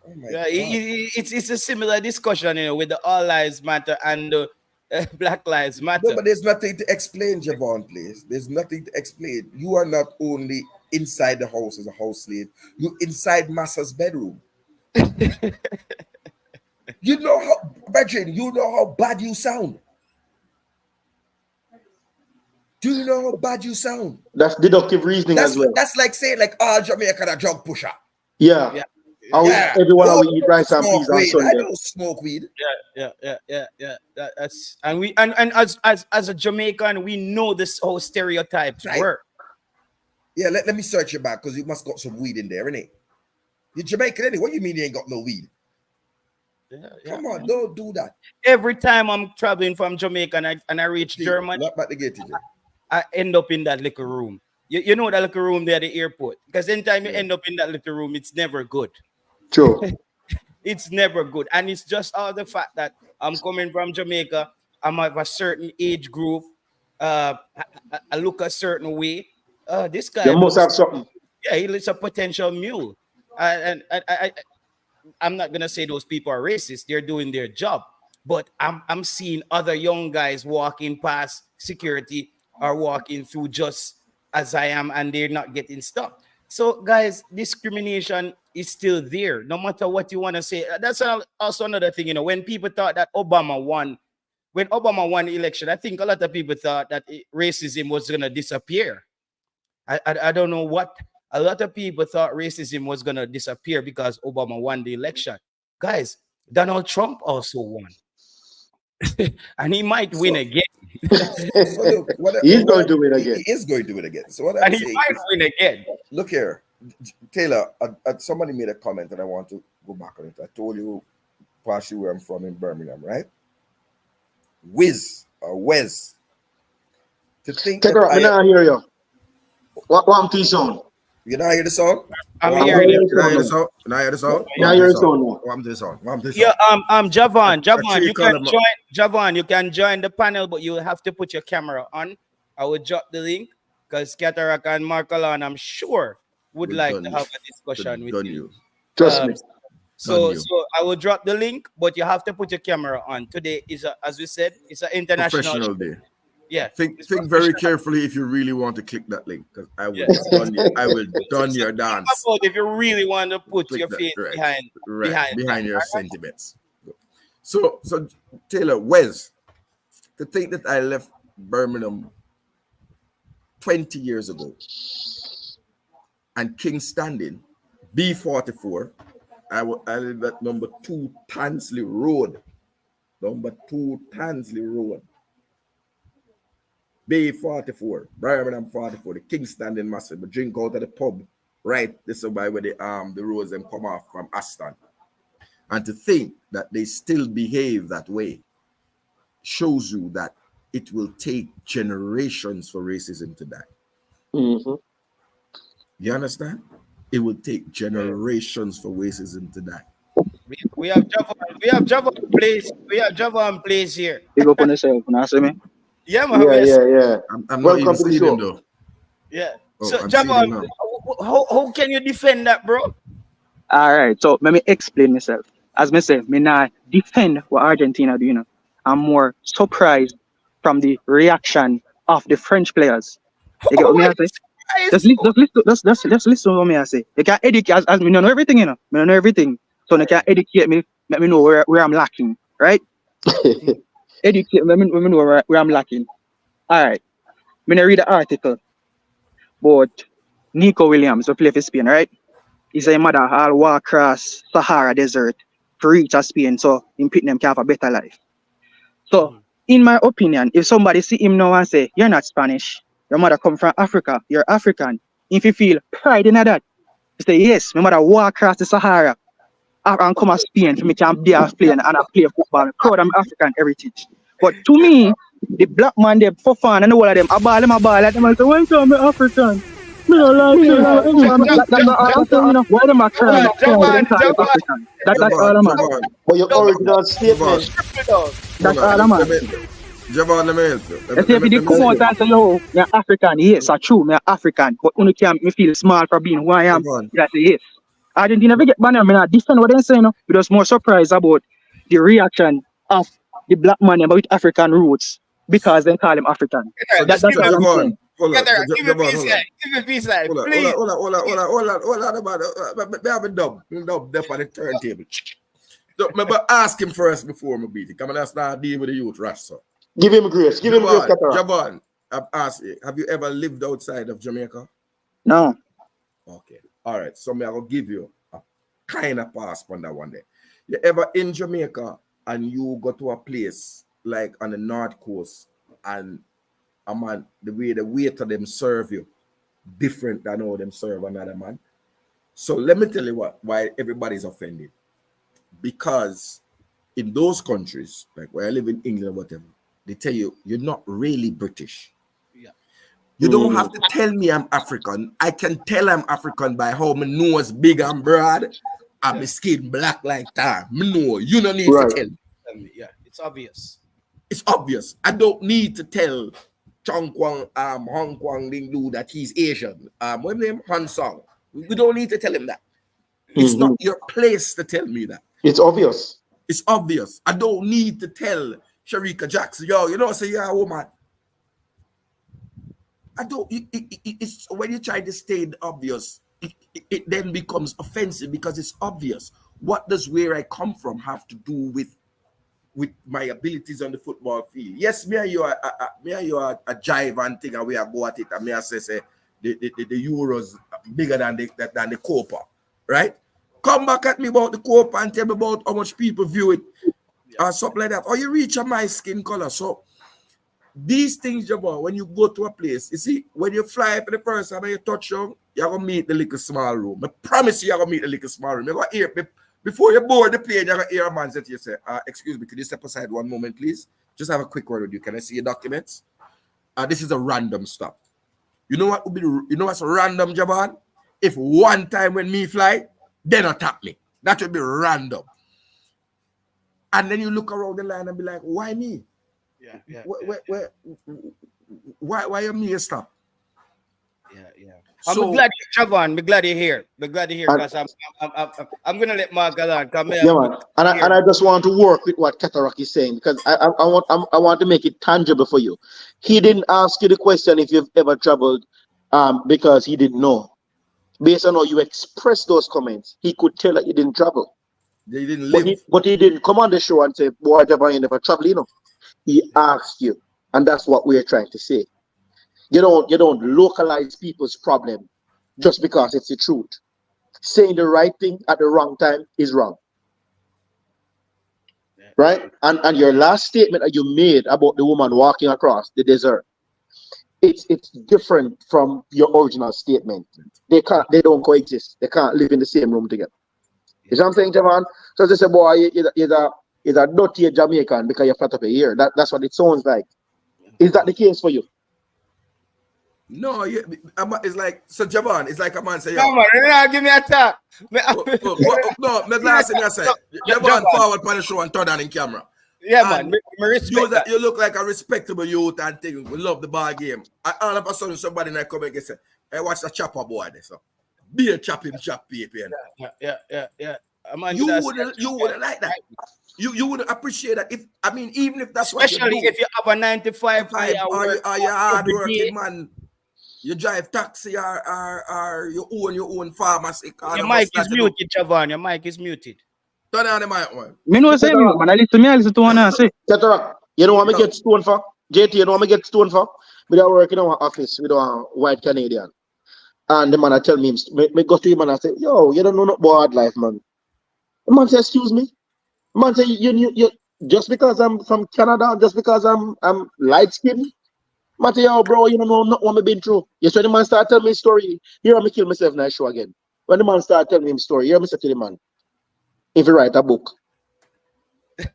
Oh my Yeah. God. It's a similar discussion, with the All Lives Matter and the Black Lives No, Matter. but there's nothing to explain, Javon, please. There's nothing to explain. You are not only inside the house as a house slave, you inside Massa's bedroom. You know how, Brethren, you know how bad you sound. Do you know how bad you sound? That's deductive reasoning as well. That's like saying like all Jamaican are drug pusher. Yeah. Yeah. Yeah. Everyone Oh, will eat rice and smoke peas on weed. I Sunday. don't smoke weed. Yeah. That's and we and as a Jamaican, we know this how stereotypes Right. work. Yeah, let me search your bag because you must got some weed in there, innit? You're Jamaican, innit? What do you mean you ain't got no weed? Yeah, Come on, don't do that. Every time I'm traveling from Jamaica and I reach Germany, Not back to get TJ. I end up in that little room. You know that little room there at the airport. Because anytime you end up in that little room, it's never good. True. It's never good. And it's just all the fact that I'm coming from Jamaica. I'm of a certain age group. I look a certain way. This guy You must looks, have something. yeah, he looks a potential mule. I'm not gonna say those people are racist. They're doing their job, but I'm seeing other young guys walking past security or walking through just as I am, and they're not getting stopped. So, guys, discrimination is still there, no matter what you want to say. That's also another thing, when people thought that when Obama won the election, I think a lot of people thought that racism was gonna disappear. I don't know what a lot of people thought racism was gonna disappear because Obama won the election. Guys, Donald Trump also won. And he might win again. So look, He's going to win again. He is going to win again. So what I'm And he saying might is, win again. look here, Taylor. Somebody made a comment, and I want to go back on it. I told you partially where I'm from in Birmingham, right? Wiz or Wes. To think Take that her up. I now hear you. What am to sound? you not hear the song? I'm I'm hearing hearing it. You not hear the song? You not hear the song? Now hear the song now. What am to the song? What am to the Yeah, song? Javon, Actually, you call can him up. join Javon, you can join the panel, but you will have to put your camera on. I will drop the link because Cataract and Marcolon, I'm sure, would We've like done to you. have a discussion We've with done you. you. Trust Um, me. Done So, you. so I will drop the link, but you have to put your camera on. Today is, as we said, it's an international. Professional day. Yeah, Think it's very professional. carefully if you really want to click that link, because I will Yeah. done you. I will done your Think dance. about if you really want to put Click your that face right, behind behind that. your sentiments. So Taylor, Wes, to think that I left Birmingham 20 years ago and King Standing, B44, I live at number 2 Tansley Road. Number 2 Tansley Road. B44, Birmingham 44, the King Standing Massive. We drink out of the pub, right? This is where the roads them come off from Aston. And to think that they still behave that way shows you that it will take generations for racism to die. Mm-hmm. You understand? It will take generations for racism to die. We have Javon. We have Javon place. We have Javon place here. Big up on yourself, you know what I mean? Yeah, man. Yeah. I'm not even Welcome to the seeing show. him though. Yeah. Oh, So I'm seeing Javon, him now. how can you defend that, bro? All right, so let me explain myself. As me say, me not defend what Argentina do, you know. I'm more surprised from the reaction of the French players. You get what me I say? Just listen to what me I say. You can educate as me know everything, you know. Me know everything. So they can educate me, let me know where I'm lacking, right? Educate me, let me know where I'm lacking. All right. Me not read the article, but Nico Williams who play for Spain, right? He say mother all walk across Sahara Desert to reach a Spain, so him pick them can have a better life. So, in my opinion, if somebody see him now and say, you're not Spanish, your mother come from Africa, you're African, if you feel pride in that, you say, yes, my mother walk across the Sahara and come to Spain for me can be a player and I play football, proud of my African heritage. But to me, The black man there for fun and all of them. I ball them. Like them. I say, why come African? Me don't like you. That's all, you know. Why them are crying? Them call them African. That's all I'm at. But your original statement. That's all I'm at. Javon, let me help you. Let's say if you come out and say, yo, you're African. Yes, that's true. I'm African. But you can't me feel small for being who I am. You say yes. Argentina never get banned. I mean, I defend what they're saying. We're just more surprised about the reaction of the black man about African roots because they call him African. That's what I'm saying. Hold on. Give me a peace line. Please. Hold on. They have a dub there on the turntable. So, remember, ask him first before me beat it. Come on, that's not deal with the youth rush, so. Give him grace. Give him grace, Cataract. Javon, I've asked you, have you ever lived outside of Jamaica? No. Okay. All right. So, I'm going to give you a kind of pass on that one day. You ever in Jamaica and you go to a place like on the North Coast and man, the way the waiter them serve you different than how them serve another man? So, let me tell you why everybody's offended. Because in those countries, like where I live in England or whatever, they tell you you're not really British. Yeah. You don't have to tell me I'm African. I can tell I'm African by how my nose big and broad and my skin black like that. Me know. You don't need to tell me. Yeah, it's obvious. It's obvious. I don't need to tell Hong Kwang Ling Lu that he's Asian. What's his name? Han Song. We don't need to tell him that. It's not your place to tell me that. It's obvious. It's obvious. I don't need to tell Sharika Jackson, yo, you know, say you're a woman. I don't. It's when you try to state obvious, it then becomes offensive because it's obvious. What does where I come from have to do with my abilities on the football field? Yes, me and you are a jive and thing, and we are go at it. And me I say the Euros bigger than the Copa, right? Come back at me about the Copa and tell me about how much people view it or something like that. Or you reach my skin color. So these things, Jabba, when you go to a place, you see, when you fly for the first time and you touch down, you're going to meet the little small room. I promise you're going to meet the little small room. You're going to hear, before you board the plane, you're going to hear a man say to you, say, excuse me, could you step aside one moment, please? Just have a quick word with you. Can I see your documents? This is a random stop. You know what would be you know what's random, Jaban? If one time when me fly, then attack me. That would be random. And then you look around the line and be like, why me? Yeah. Why you me stop? Yeah. I'm glad you're here. I'm glad you're here because I'm gonna let Mark go on. Come here. Yeah, man. And I just want to work with what Cataract is saying because I want to make it tangible for you. He didn't ask you the question if you've ever traveled because he didn't know. Based on how you express those comments, he could tell that you didn't travel. They didn't live. But he didn't come on the show and say, boy, you never travel, you know. He asked you. And that's what we're trying to say. You don't localize people's problem just because it's the truth. Saying the right thing at the wrong time is wrong. Right? And your last statement that you made about the woman walking across the desert, it's different from your original statement. They don't coexist. They can't live in the same room together. You know what I'm saying, Javon? So they say, boy, you're a dirty Jamaican because you're flat up a ear. That's what it sounds like. Is that the case for you? No, it's like, so Javon, it's like a man say, come on, give me a tap. No, the last thing I said, Javon forward on the show and turn on in camera. Yeah, man. You look like a respectable youth and thing. We love the ball game. And all of a sudden, somebody might come and say, hey, watch the chopper boy. So, be a chop paper. Yeah. You wouldn't like that. You wouldn't appreciate that even if that's especially what you do. if you have a 95 or you're hard working man. You drive taxi or you own your own pharmacy. Your mic is muted, Javon. Your mic is muted. Turn on the mic, man. Me know say man. I listen to one and say. You know what I get stoned for? JT, you know what I get stoned for? We are working in our office with a white Canadian. And the man I tell me go to him and I say, yo, you don't know not about life, man. The man say, excuse me. The man say, you just because I'm from Canada, just because I'm light skinned. Man say, yo, bro, you don't know not what I've been through. Yes, when the man start telling me a story, here I'm kill myself in that show again. When the man start telling me a story, here I'm say to the man, if you write a book,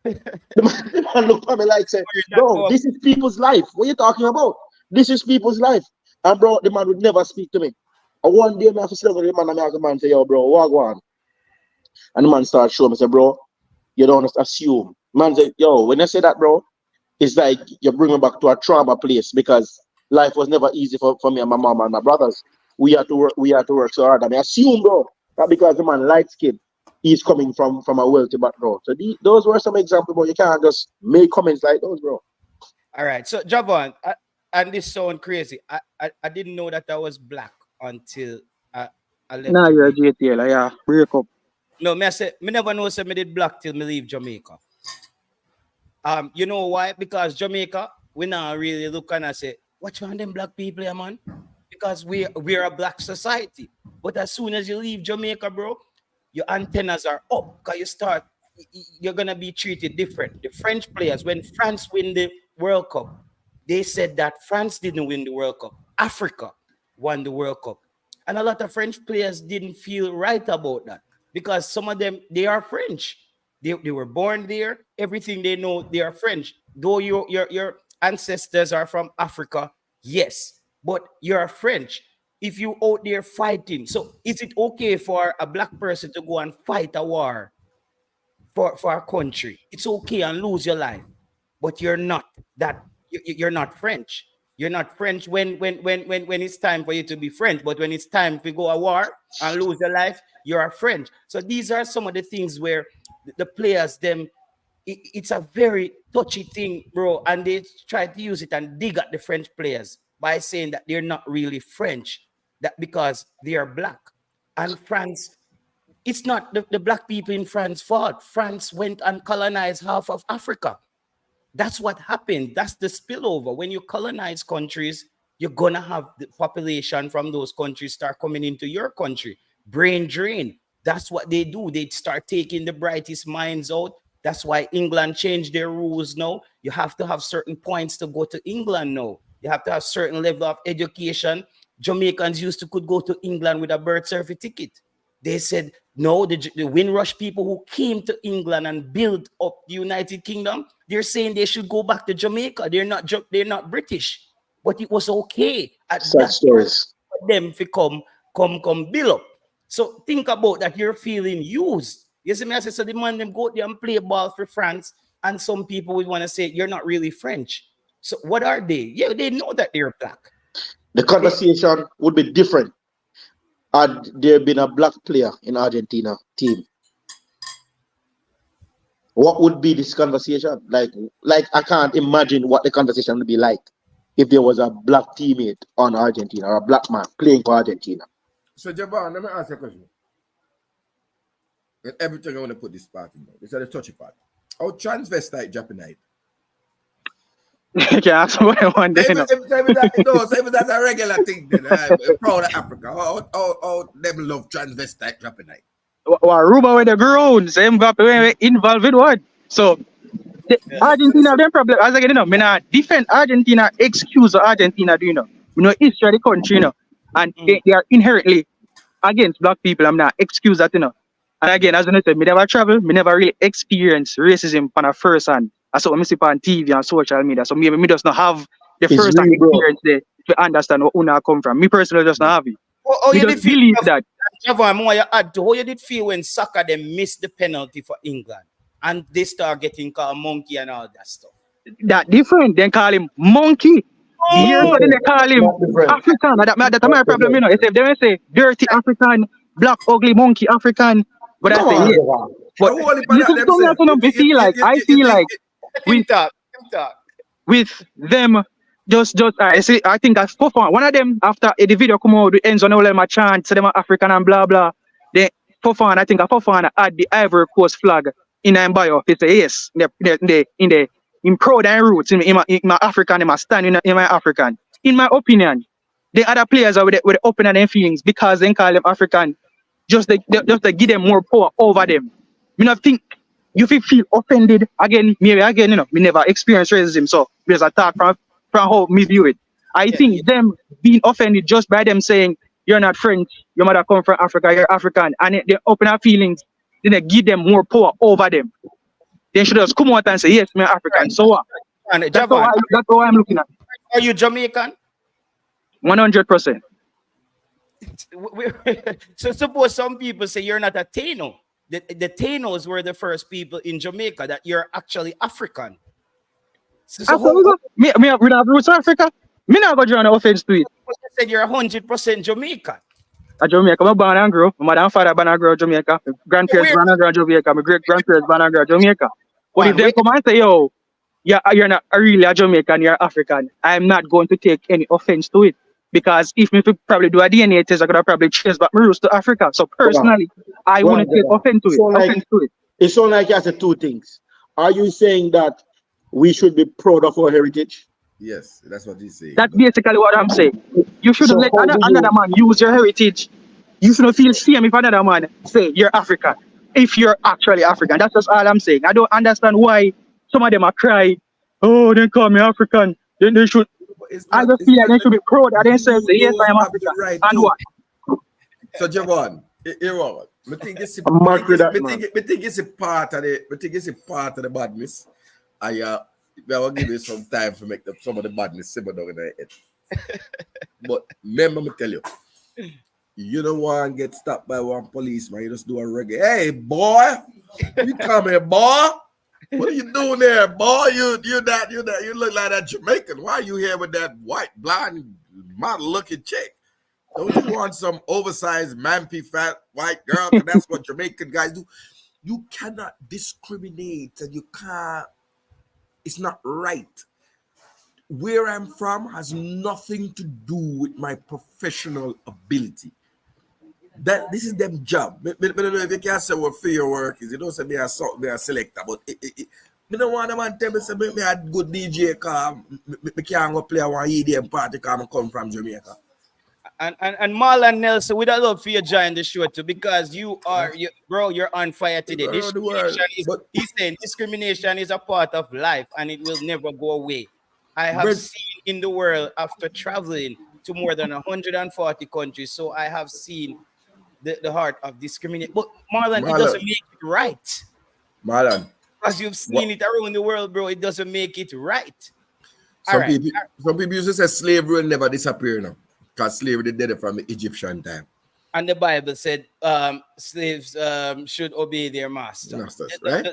The man look at me like, say, Where that bro, go? this is people's life. What you talking about? This is people's life. And bro, the man would never speak to me. And one day, I have to sit down with the man and I ask the man, say, yo, bro, what go on? And the man starts showing me, say, bro, you don't assume. Man say, yo, when I say that, bro, it's like you bring me back to a trauma place because life was never easy for me and my mom and my brothers. We had to work so hard. I mean, assume, bro, that because the man light skin, he's coming from a wealthy background. So those were some examples, bro. You can't just make comments like those, bro. All right. So Javon, and this sound crazy. I didn't know that I was black until I left Nah, you're a Jamaica. JTL, yeah. Break up. No, me I say me never know say me did black till me leave Jamaica. You know why? Because Jamaica, we now really look and I say, what you want them black people here, man? Because we're a black society. But as soon as you leave Jamaica, bro, your antennas are up because you're gonna be treated different. The French players, when France win the World Cup, they said that France didn't win the World Cup. Africa won the World Cup. And a lot of French players didn't feel right about that because some of them, they are French. They were born there. Everything they know, they are French. Though your ancestors are from Africa, yes, but you're French. If you out there fighting, so is it okay for a black person to go and fight a war for our country? It's okay and lose your life, but you're not that. You're not French. You're not French when it's time for you to be French, but when it's time to go a war and lose your life, you're French. So these are some of the things where the players them it's a very touchy thing, bro, and they try to use it and dig at the French players by saying that they're not really French, that because they are black. And France, it's not the black people in France fault. France went and colonized half of Africa. That's what happened. That's the spillover. When you colonize countries, you're gonna have the population from those countries start coming into your country. Brain drain. That's what they do. They start taking the brightest minds out. That's why England changed their rules now. You have to have certain points to go to England now. You have to have certain level of education. Jamaicans used to could go to England with a birth certificate. They said no, the Windrush people who came to England and built up the United Kingdom, they're saying they should go back to Jamaica. They're not British, but it was okay at Sad that time stories. for them to come build up. So think about that. You're feeling used. You see me? I say, so the man them go there and play ball for France, and some people would want to say you're not really French. So what are they? Yeah, they know that they're black. The conversation would be different had there been a black player in Argentina team. What would be this conversation? Like I can't imagine what the conversation would be like if there was a black teammate on Argentina or a black man playing for Argentina. So, Jaban, let me ask you a question. And everything I want to put this part in. This is the touchy part. How transvestite Japanite? You can ask what I want there, you know. If that's a regular thing, then I'm proud of Africa. How them love transvestite Japanite? Aruba with the grounds, involved with what? So, Argentina, them problem, as I get, you know, me not defend Argentina, excuse Argentina, do you know? You know, history of the country, you know, and they are inherently against black people. I'm not excuse that, you know. And again, as I said, me never travel, me never really experience racism on a first hand. That's what I see on TV and social media. So maybe me just not have the It's first hand real, bro. experience there to understand where Una come from. Me personally just not have it. Oh, Me you just did feel believe that. Javon, more you add to how you did feel when soccer them missed the penalty for England and they start getting called monkey and all that stuff. That different. Then call him monkey. Years ago, then they call him Not different. African. That's my problem, you know. If they don't say dirty African, black, ugly, monkey African, but I Come say, on, yeah. Devon. But How old this is something else, you know, I feel like Him talk. with them, just I see. I think that's Fofana. One of them after the video come out, the ends on all them chant, say them are African and blah blah. Then Fofana, I think Fofana had the Ivory Coast flag in their bio. They say yes, in proud and roots in my African, in my stand in my African. In my opinion, the other players are with open their feelings because they call them African. Just they give them more power over them. Me not think you feel offended again, maybe again, you know, me never experienced racism, so there's a talk from how me view it. I think them being offended just by them saying you're not French, your mother come from Africa, you're African, and they open up feelings, then they give them more power over them. they should just come out and say, yes, I'm African. So what? And That's Javan, how I'm looking at it. are you Jamaican? 100%. So suppose some people say you're not a Taino. The Tainos were the first people in Jamaica that you're actually African. So Me have roots Africa. Me not go draw no offense to it. you said you're 100% Jamaican. A Jamaica, I'm born and grow. My mother and father born and grow Jamaica. My grandparents born and grow Jamaica. My great grandparents born and grow Jamaica. But if they come and say, yo, yeah, you're not really a Jamaican, you're African, I'm not going to take any offense to it. Because if me probably do a DNA test, I could have probably trace back my roots to Africa. So personally, I wouldn't take offense to it. It sounds like you said two things. Are you saying that we should be proud of our heritage? Yes, that's what he's saying. That's basically what I'm saying. You shouldn't let another man use your heritage. You shouldn't feel shame if another man say you're African. If you're actually African, that's just all I'm saying. I don't understand why some of them are cry. Oh, they call me African. Then they should. I just feel like they should be proud of themselves. Say, yes, I am African. Right and what? So Javon, here what? I think it's a part of the badness. I will give you some time to make some of the badness simmer down in the head. But remember me tell you, you don't want to get stopped by one policeman. You just do a reggae. Hey boy, you come here, boy. What are you doing there, boy? You look like that Jamaican. Why are you here with that white, blonde, model-looking chick? Don't you want some oversized, mampy, fat, white girl? Because that's what Jamaican guys do. You cannot discriminate, and you can't. It's not right. Where I'm from has nothing to do with my professional ability. That this is them job. I don't know if you can say what for your work is. You don't say me a selector, but I don't want a man tell me say me a good DJ car. Me can't go play one EDM party because I come from Jamaica. And Marlon Nelson, we'd love for you to join the show too, because you're on fire today. He's saying discrimination is a part of life and it will never go away. I have seen in the world, after traveling to more than 140 countries, so I have seen the heart of discrimination. But Marlon, it doesn't make it right. Marlon, because you've seen it around the world, bro, it doesn't make it right. Some people used to say slavery will never disappear now, because slavery did it from the Egyptian time. And the Bible said slaves should obey their masters, right?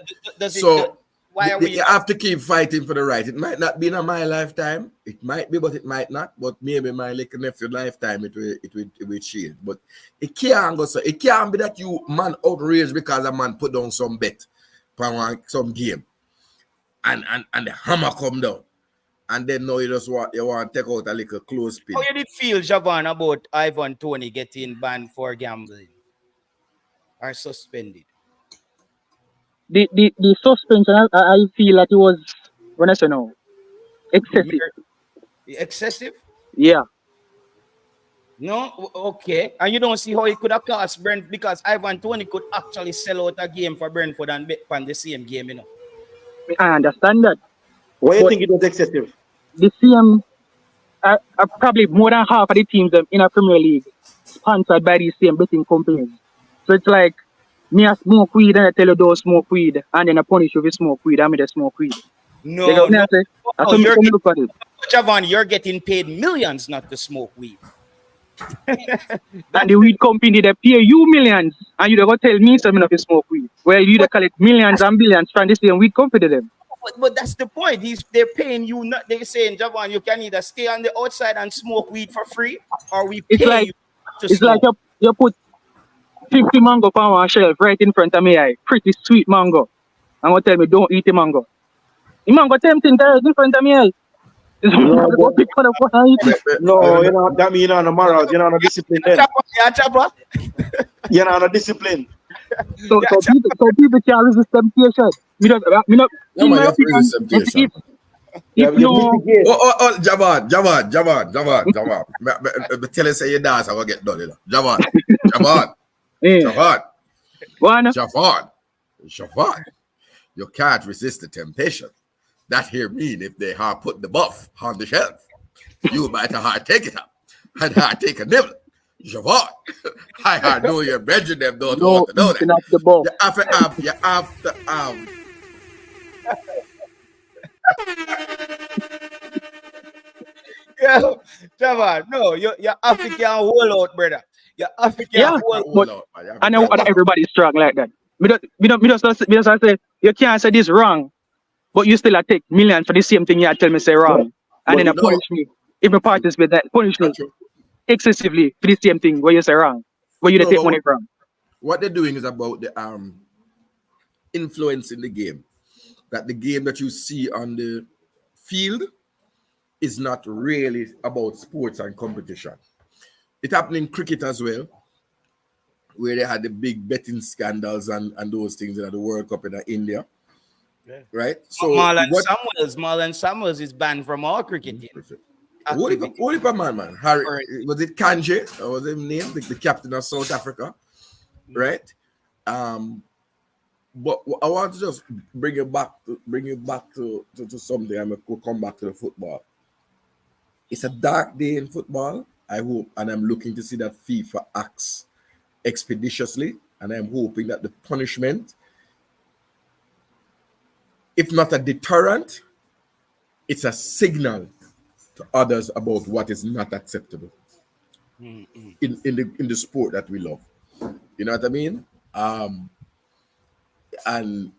Why are we? You have to keep fighting for the right. It might not be in my lifetime. It might be, but it might not. But maybe my little nephew lifetime it will change. But it can't go so. It can't be that you man outraged because a man put down some bet for some game, and the hammer come down, and then now you want to take out a little close pin. How you did feel, Javan, about Ivan Toney getting banned for gambling or suspended? The suspension, I feel like it was, when I say no, excessive. Excessive? Yeah. No? Okay. And you don't see how it could have cost Brentford, because Ivan Toney could actually sell out a game for Brentford and bet on the same game, you know. I understand that. Why do you think it was excessive? The same, probably more than half of the teams in a Premier League sponsored by these same betting companies. So it's like, me a smoke weed and I tell you don't smoke weed, and then I punish you with smoke weed and me just smoke weed. No, Javan, you're getting paid millions not to smoke weed. And the weed company, they pay you millions, and you don't tell me something of smoke weed. Where you collect millions and billions from the same weed company them. But that's the point. They're paying you, not they're saying, Javan, you can either stay on the outside and smoke weed for free, or we pay you to smoke. It's like you put 50 mango on one shelf right in front of me, pretty sweet mango. And what tell me don't eat the mango. The mango tempting right in front of me. No, you know that means you're not morals, you're not discipline. You're not discipline. So people can resist temptation. In my opinion, Javan. Tell us say your dance, I will get done. Javan. Javan. You can't resist the temptation. That here mean if they have put the buff on the shelf, you might have take it up and take a nibble. Javan, I know your brethren them don't want to know that. You have to have Yeah, Trevor, no, you're African whole out, brother. You're African Yeah, whole Can't out. but hold out, man. You have I to know can't not hold out. everybody's strong like that. Me just say you can't say this wrong, but you still a take millions for the same thing you tell me say wrong, and But then you you know, punish me. If my participate that punish me not true. excessively for the same thing where you say wrong, where you dey No, take but money from. what they're doing is about the influence in the game. That the game that you see on the field is not really about sports and competition. It happened in cricket as well, where they had the big betting scandals and those things in the World Cup in India, Yeah. right? So what? Marlon Samuels is banned from all cricketing activity. What if a man? Harry, Or- was it Kanje? Or was his name the captain of South Africa, right? Um, but I want to just bring you back to something. We'll come back to the football. It's a dark day in football. I hope, and I'm looking to see that FIFA acts expeditiously, and I'm hoping that the punishment, if not a deterrent, it's a signal to others about what is not acceptable in the sport that we love. You know what I mean? And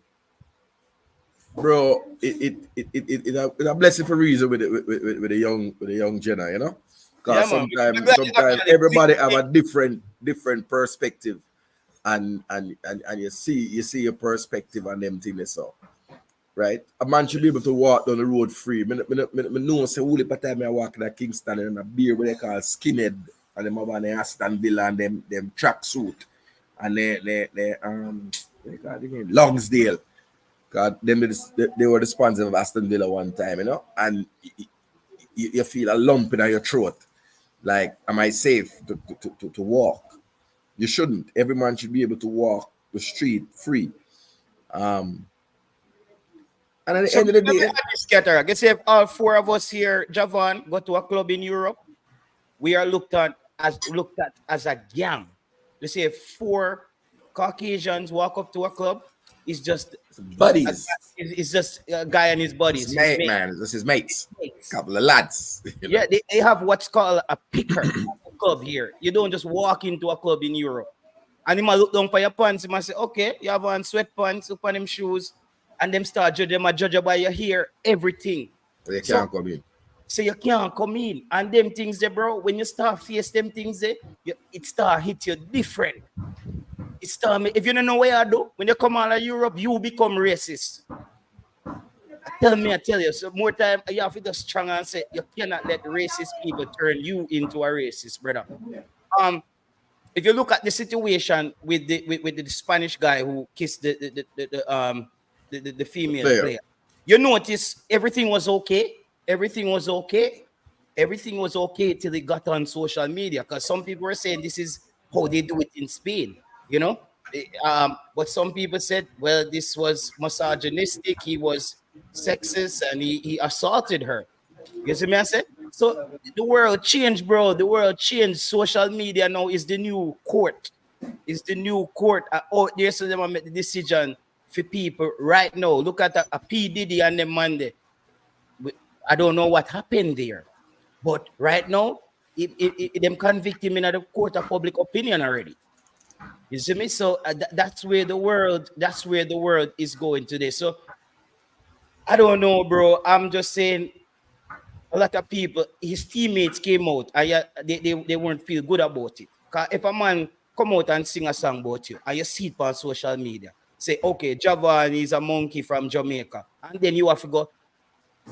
bro, it's a blessing for reason with the young Jenna, you know, Yeah, because man. sometimes everybody have a different perspective, and you see your perspective on them things so. Right, a man should be able to walk down the road free. Me know say only part time I walk in Kingston and a beer what they call skinhead, and them have an Aston Villa and them track suit, and what they call it again? Longsdale. God, they were the sponsor of Aston Villa one time, you know, and you feel a lump in your throat. Like, am I safe to walk? You shouldn't. Every man should be able to walk the street free. Um, and at the So end of the let me day, add this, Ketara. Let's say if all four of us here, Javon, go to a club in Europe, we are looked at as a gang. Let's say if four Caucasians walk up to a club, it's just buddies, it's just a guy and his this buddies, his mate, man, this is mates, mates. couple of lads, you know. Yeah, they have what's called a picker at the club here. You don't just walk into a club in Europe. And he might look down for your pants. He might say, okay, you have on sweatpants, up on them shoes. And them start judge them, judge you by your hair, everything. They So, can't come in. so you can't come in. And them things there, bro, when you start face them things there, it start hit you different. It start if you don't know where I do, when you come out of Europe, you become racist. I tell you, so more time you have to just strong and say you cannot let racist people turn you into a racist, brother. Um, if you look at the situation with the Spanish guy who kissed the female Player. player, you notice everything was okay. Everything was okay. Everything was okay till it got on social media because some people were saying this is how they do it in Spain, you know. But some people said, well, this was misogynistic. He was sexist and he assaulted her. You see me? I said, so the world changed, bro. The world changed. Social media now is the new court. Is the new court out there, so they make the decision for people right now. Look at a P Diddy and them Monday. I don't know what happened there, but right now, them convict him in the court of public opinion already. You see me? So that's where the world. That's where the world is going today. So I don't know, bro. I'm just saying a lot of people, his teammates came out and they weren't feel good about it. Because if a man come out and sing a song about you and you see it on social media, say, okay, Javan is a monkey from Jamaica, and then you have to go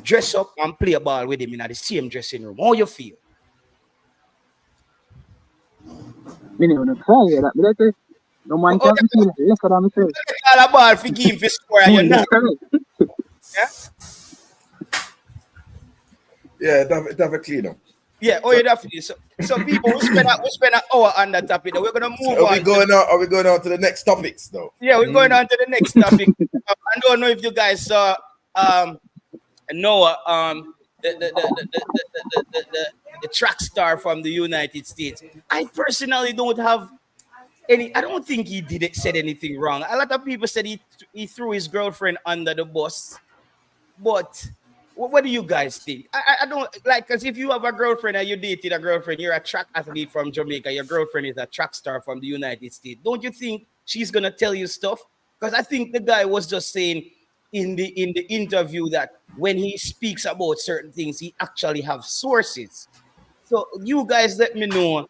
dress up and play a ball with him in the same dressing room. How you feel? Me never know try that. But that's it. No man Oh, can feel lesser than myself. all a ball for game for score and No, you're that's not. correct. Yeah, Yeah, that a clean up. yeah. Oh, you have to. So people we spend an hour on that topic. We're gonna move Are on. we going out? Are we going on to the next topics though? Yeah, we're going on to the next topic. I don't know if you guys saw Noah, the track star from the United States. I personally don't have I don't think he said anything wrong. A lot of people said he threw his girlfriend under the bus. But what do you guys think? I don't like, because if you have a girlfriend and you dated a girlfriend, you're a track athlete from Jamaica, your girlfriend is a track star from the United States. Don't you think she's gonna tell you stuff? Because I think the guy was just saying in the interview that when he speaks about certain things, he actually have sources. So you guys let me know.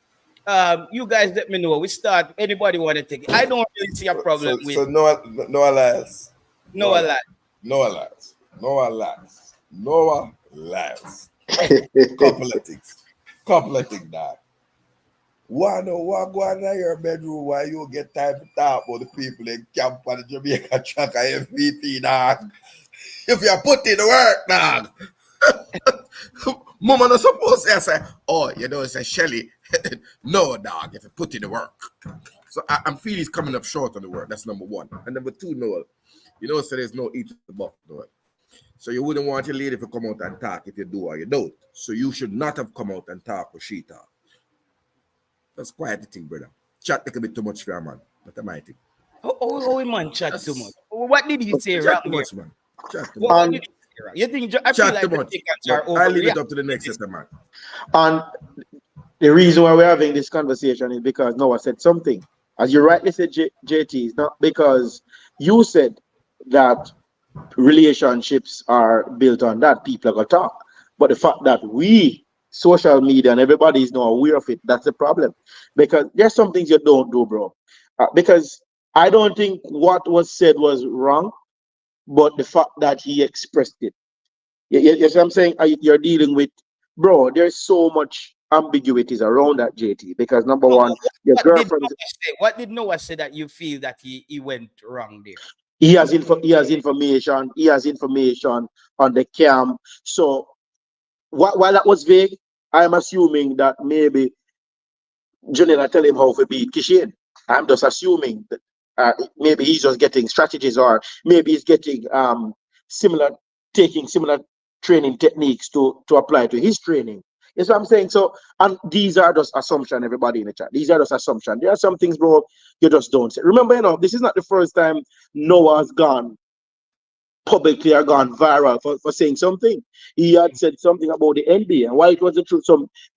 You guys let me know. We start. Anybody want to take it? I don't really see a problem with Noah Lyles. Noah Lad. Noah Lyles. Noah Lyles. Noah Lyles. Couple of things. Dog. What go on in your bedroom while you get time to talk about the people in camp on the Jamaica track and FVT, dog? If you put in the work, dog. Mama not supposed to say, oh, it's a Shelly. No, dog, if you put in the work. So I'm feeling he's coming up short on the work. That's number one. And number two, Noel, so there's no eat the buff, Noel. So you wouldn't want your lady to come out and talk if you do or you don't. So you should not have come out and talk or she talk. That's quite the thing, brother. Chat take a bit too much for a man. But I might think. Oh, man, chat too much. What did he say wrong Chat too much, man. Chat too much. What did he say wrong? You think I feel Chat like too the much. Jamaicans are I leave it overreacting? up to the next system, man. And the reason why we're having this conversation is because Noah said something. As you rightly said, JT, it's not because you said that relationships are built on that. People are going to talk. But the fact that we, social media, and everybody is now aware of it, that's the problem. Because there's some things you don't do, bro. Because I don't think what was said was wrong, but the fact that he expressed it. You see what I'm saying? You're dealing with, bro, there's so much ambiguities around that, JT. Because number one, your girlfriend, What did Noah say that you feel that he went wrong there? he has information. He has information on the camp. So while that was vague, I'm assuming that maybe Janela tell him how to beat Kishin. I'm just assuming that maybe he's just getting strategies, or maybe he's getting similar, taking similar training techniques to apply to his training. That's what I'm saying. So, and these are just assumptions, everybody in the chat. These are just assumptions. There are some things, bro, you just don't say. Remember, this is not the first time Noah's gone publicly or gone viral for saying something. He had said something about the NBA, and while it was the truth,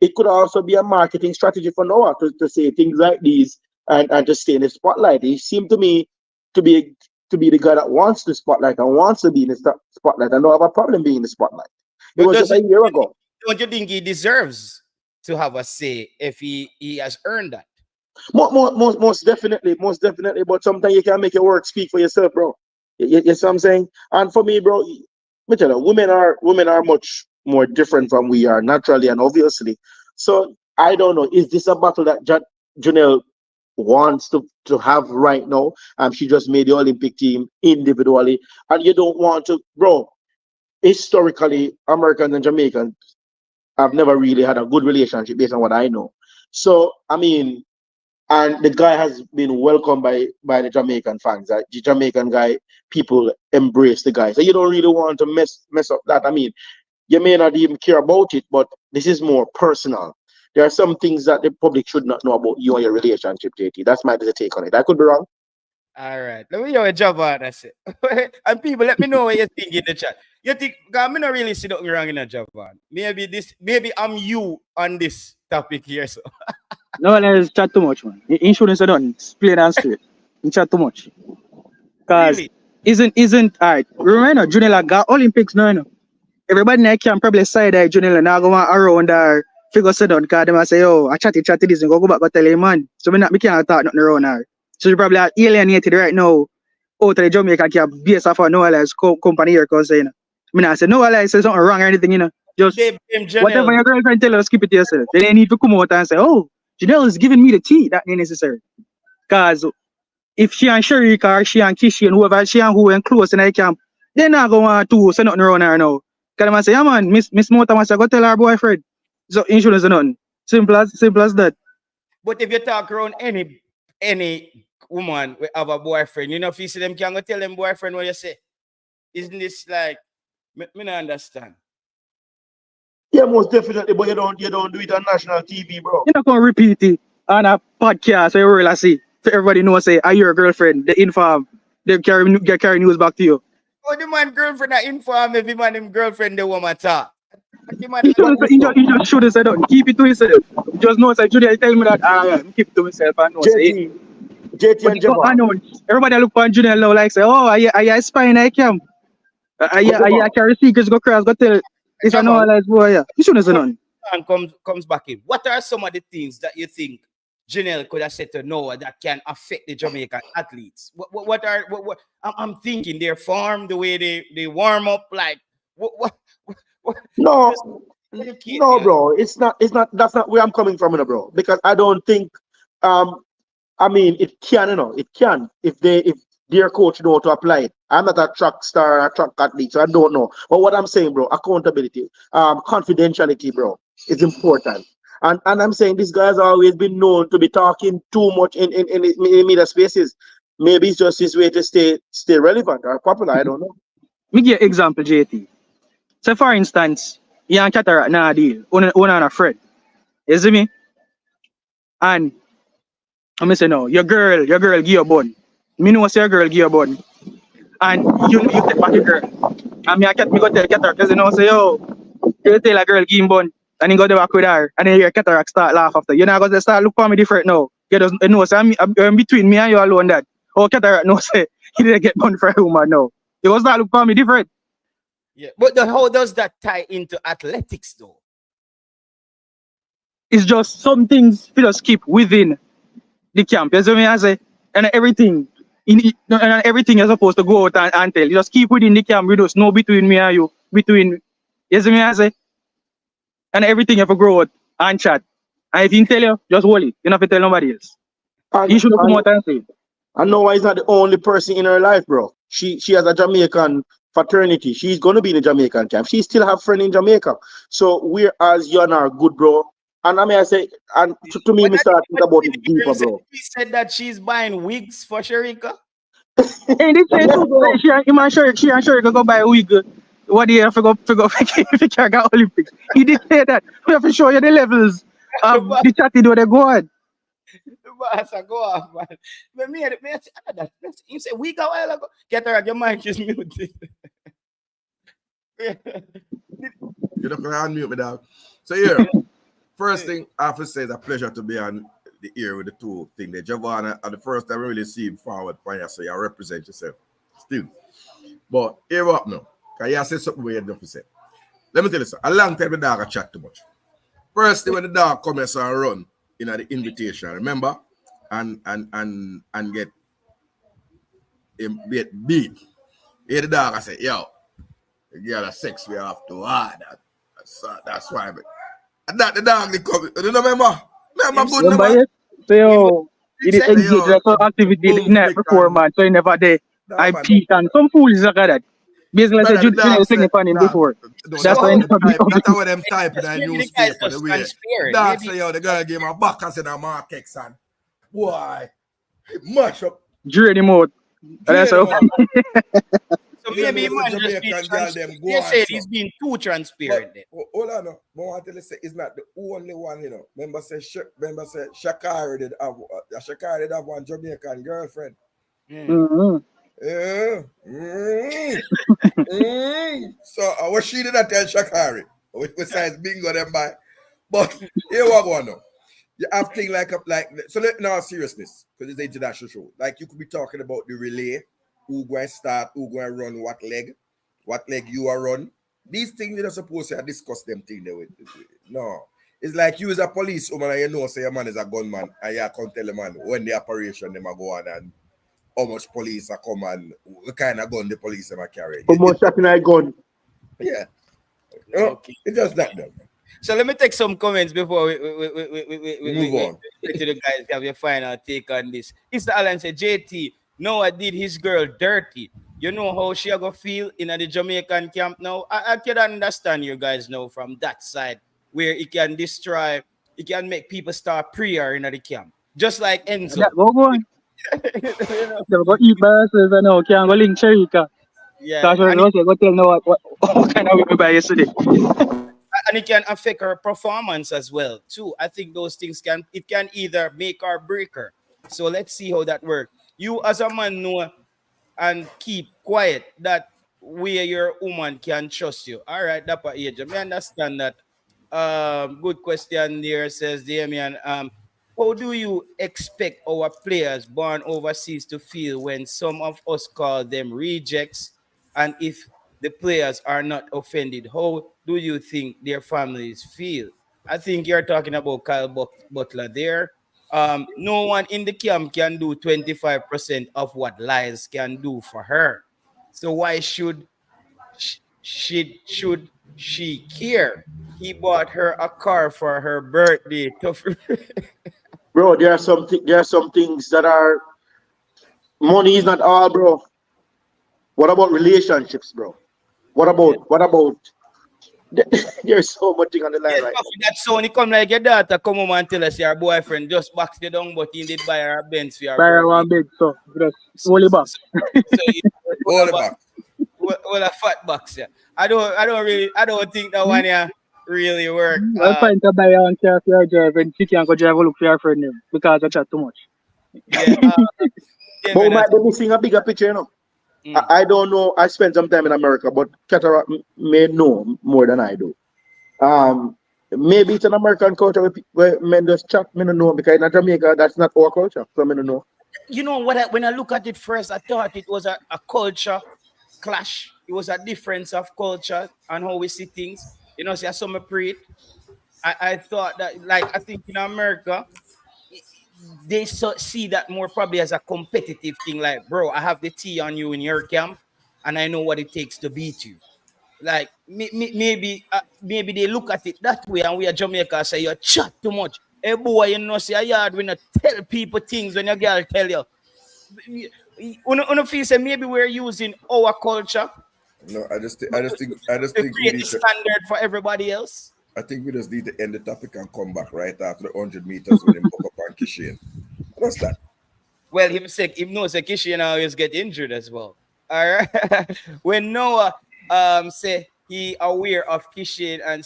it could also be a marketing strategy for Noah to say things like these and to stay in the spotlight. He seemed to me to be the guy that wants the spotlight and wants to be in the spotlight and don't have a problem being in the spotlight. It was just a year ago. Don't you think he deserves to have a say if he has earned that? Most definitely. But sometimes you can make your work speak for yourself, bro. You see what I'm saying? And for me, bro, me tell you, women are much more different from we are naturally and obviously. So I don't know. Is this a battle that Janelle wants to have right now? She just made the Olympic team individually, and you don't want to, bro. Historically, Americans and Jamaicans have never really had a good relationship based on what I know. So I mean, and the guy has been welcomed by the Jamaican fans. The Jamaican guy, people embrace the guy. So you don't really want to mess up that. I mean, you may not even care about it, but this is more personal. There are some things that the public should not know about you and your relationship, JT. That's my take on it. I could be wrong. All right. Let me know a job on that's it. And people, let me know what you think in the chat. You think, because I'm not really see nothing wrong in a job on. Maybe I'm you on this topic here. So No, let's chat too much, man. Insurance are done. Plain and straight. You chat too much. Because really, isn't all right. Remember, Junela got Olympics now, Everybody in can probably side eye Junela now go around there, figure sit down, because them say, oh, I chatty this and go back go tell him, man. So me can't talk nothing around her. So she probably alienated right now out of the Jamaica can base off of no Lyles company here, because I not say no Lyles say something wrong or anything, Just they blame whatever Janelle. your girlfriend tell us, keep it to yourself. They ain't need to come out and say, oh, Janelle is giving me the tea. That ain't necessary. Because if she and Sharika or she and Kishi and whoever she and who and close in the camp, they not going to want to say nothing around her now. Because I say, yeah man, Miss Mota must go tell her boyfriend. So insurance is nothing. Simple as that. But if you talk around any woman we have a boyfriend, if you see them can go tell them boyfriend what you say. Isn't this like me not understand? Yeah, most definitely. But you don't do it on national TV, bro. You're not going to repeat it on a podcast where you really see. So everybody knows, say, are your girlfriend, the inform, they carry news back to you. Oh, the man girlfriend that inform every man him girlfriend the woman talk. The man, He just should have said, don't keep it to himself. Just know, say, Judy, tell me that, yeah, keep it to myself and know, say, JT but and it got Javon. unknown. Everybody look for Junior now, like, say, oh, I spying, I can. I carry secrets, go cross, go tell. If I know, Java, like, boy, yeah. You shouldn't say none. and comes back in. What are some of the things that you think Janelle could have said to Noah that can affect the Jamaican athletes? I'm thinking their form, the way they warm up, like what No, just educate no, me. bro. It's not. That's not where I'm coming from, bro. Because I don't think. I mean, it can, it can if their coach know how to apply it. I'm not a track star or a track athlete, so I don't know. But what I'm saying, bro, accountability, confidentiality, bro, is important. And I'm saying this guy has always been known to be talking too much in media spaces. Maybe it's just his way to stay relevant or popular. I don't know. Me give you example, JT. So, for instance, you and Cataract now deal, one and a friend. You see me? And I'm say no, your girl give you bun. Me know say your girl give you bun. And you take back your girl. And me go tell Cataract, because you know say, yo, you tell a girl give him bun. And he go there back with her. And then your Cataract start laugh after. You know, because they start look for me different now. You just know, so I'm between me and you alone that. Oh, Cataract no say, he didn't get bun for a woman now. You go start look for me different. Yeah, but how does that tie into athletics though? It's just some things we just keep within the camp. You see what I say? And everything, and everything you're supposed to go out and tell. You just keep within the camp. We just know between me and you. You see what I say? And everything you have to grow out and chat. And if he tell you, just hold it. You don't have to tell nobody else. And, He should have come and out and say it. And Noah is not the only person in her life, bro. She has a Jamaican fraternity. She's gonna be in the Jamaican camp. She still have friend in Jamaica. So we're as young are good, bro. And I mean, I say, and to me, we start think about it deeper, bro. He said that she's buying wigs for Sharika. And they say Yes, too, bro. she and sure go buy a wig. What do you have to go if you can't get Olympics? He did say that. We have to show you the levels of the chatty do they go on. Boss, go off, man. But you say week a while ago. Get her, your mic is muted. You're not gonna unmute me, dog. So here, first thing I have to say, it's a pleasure to be on the ear with the two things. The Giovanna, and the first time I really see him forward, so you represent yourself still. But here up now, because you say something weird enough to say. Let me tell you something. A long time the dog chat too much. First thing when the dog comes and run, the invitation, remember? And get beat. Here the dog I say, yo, the girl has sex we have to hard. That's why. And that the dog they come. You know, remember good number. So yo, he did engage in some activity the night before, man. So he never did. I peak and some fools like that. Basically, I said you sing upon him before. That's why that's what them type in the newspaper. The way dog say, yo, the girl gave him a back and said a Mark X and why? Mash up. Drain him out. That's how. So maybe man just be transparent. They said he's being too transparent. Hold on, I want to say it's not the only one, Remember say Shakari did have one Jamaican girlfriend. Mm-hmm. Yeah. So what she did I tell Shakari? Besides bingo them by. But here we go now. You have things like so now seriousness, because it's an international show. Like you could be talking about the relay, who going to start, who going to run what leg you are run. These things you're not supposed to discuss them things there with. No. It's like you as a police woman and you know say your man is a gunman and you can't tell the man when the operation them are go on and how much police are come and what kind of gun the police are carrying. How much shot in a gun? Yeah. Okay. It's just that though. So let me take some comments before we move on. To the guys have your final take on this. Mr. Allen said, JT, Noah did his girl dirty. You know how she gonna feel in the Jamaican camp now? I can understand you guys know from that side where it can destroy, it can make people start prayer in the camp. Just like Enzo. Yeah, go on. They'll go eat burgers and now can't go link Sharika. Yeah. Go tell Noah what kind of we buy yesterday. And it can affect her performance as well too. I think those things can either make or break her. So let's see how that works. You as a man know and keep quiet that where your woman can trust you. All right, that part age. I understand that. Good question there, says Damien. How do you expect our players born overseas to feel when some of us call them rejects? And if the players are not offended, how do you think their families feel? I think you're talking about Kyle Butler there. No one in the camp can do 25% of what Lyles can do for her. So why should she care? He bought her a car for her birthday. Bro, there are some things that are money is not all, bro. What about relationships, bro? What about there's so much thing on the line Yeah, right Puffy, that son, he come like your daughter come home and tell us your boyfriend just boxed you down, but he did buy her a Benz for your Buy birthday. one big, so just So, hold it so, back. so, so you All about. well, a fat box, yeah. I don't think that one yeah really work. I find to buy one car for your drive and she can't go drive a look for your friend name because I chat too much. Yeah, yeah, but we man. might be missing a bigger picture, you know. Mm. I don't know. I spent some time in America, but Cataract may know more than I do. Maybe it's an American culture where men just chat. Me don't know because in Jamaica that's not our culture, so me don't know. You know what? When I look at it first, I thought it was a culture clash. It was a difference of culture and how we see things. You know, see, I saw me pre it. I thought that, like, I think in America, they see that more probably as a competitive thing. Like, bro, I have the T on you in your camp, and I know what it takes to beat you. Like, maybe they look at it that way, and we are Jamaica say you chat too much. Hey, boy, you know, see a yard when you tell people things when your girl tell you. Feel say maybe we're using our culture No, I just to think we create the need to. standard for everybody else. I think we just need to end the topic and come back right after the 100 meters when him buck up on Kishin. What's that? Well, him knows that Kishian always get injured as well. All right. When Noah say he aware of Kishian and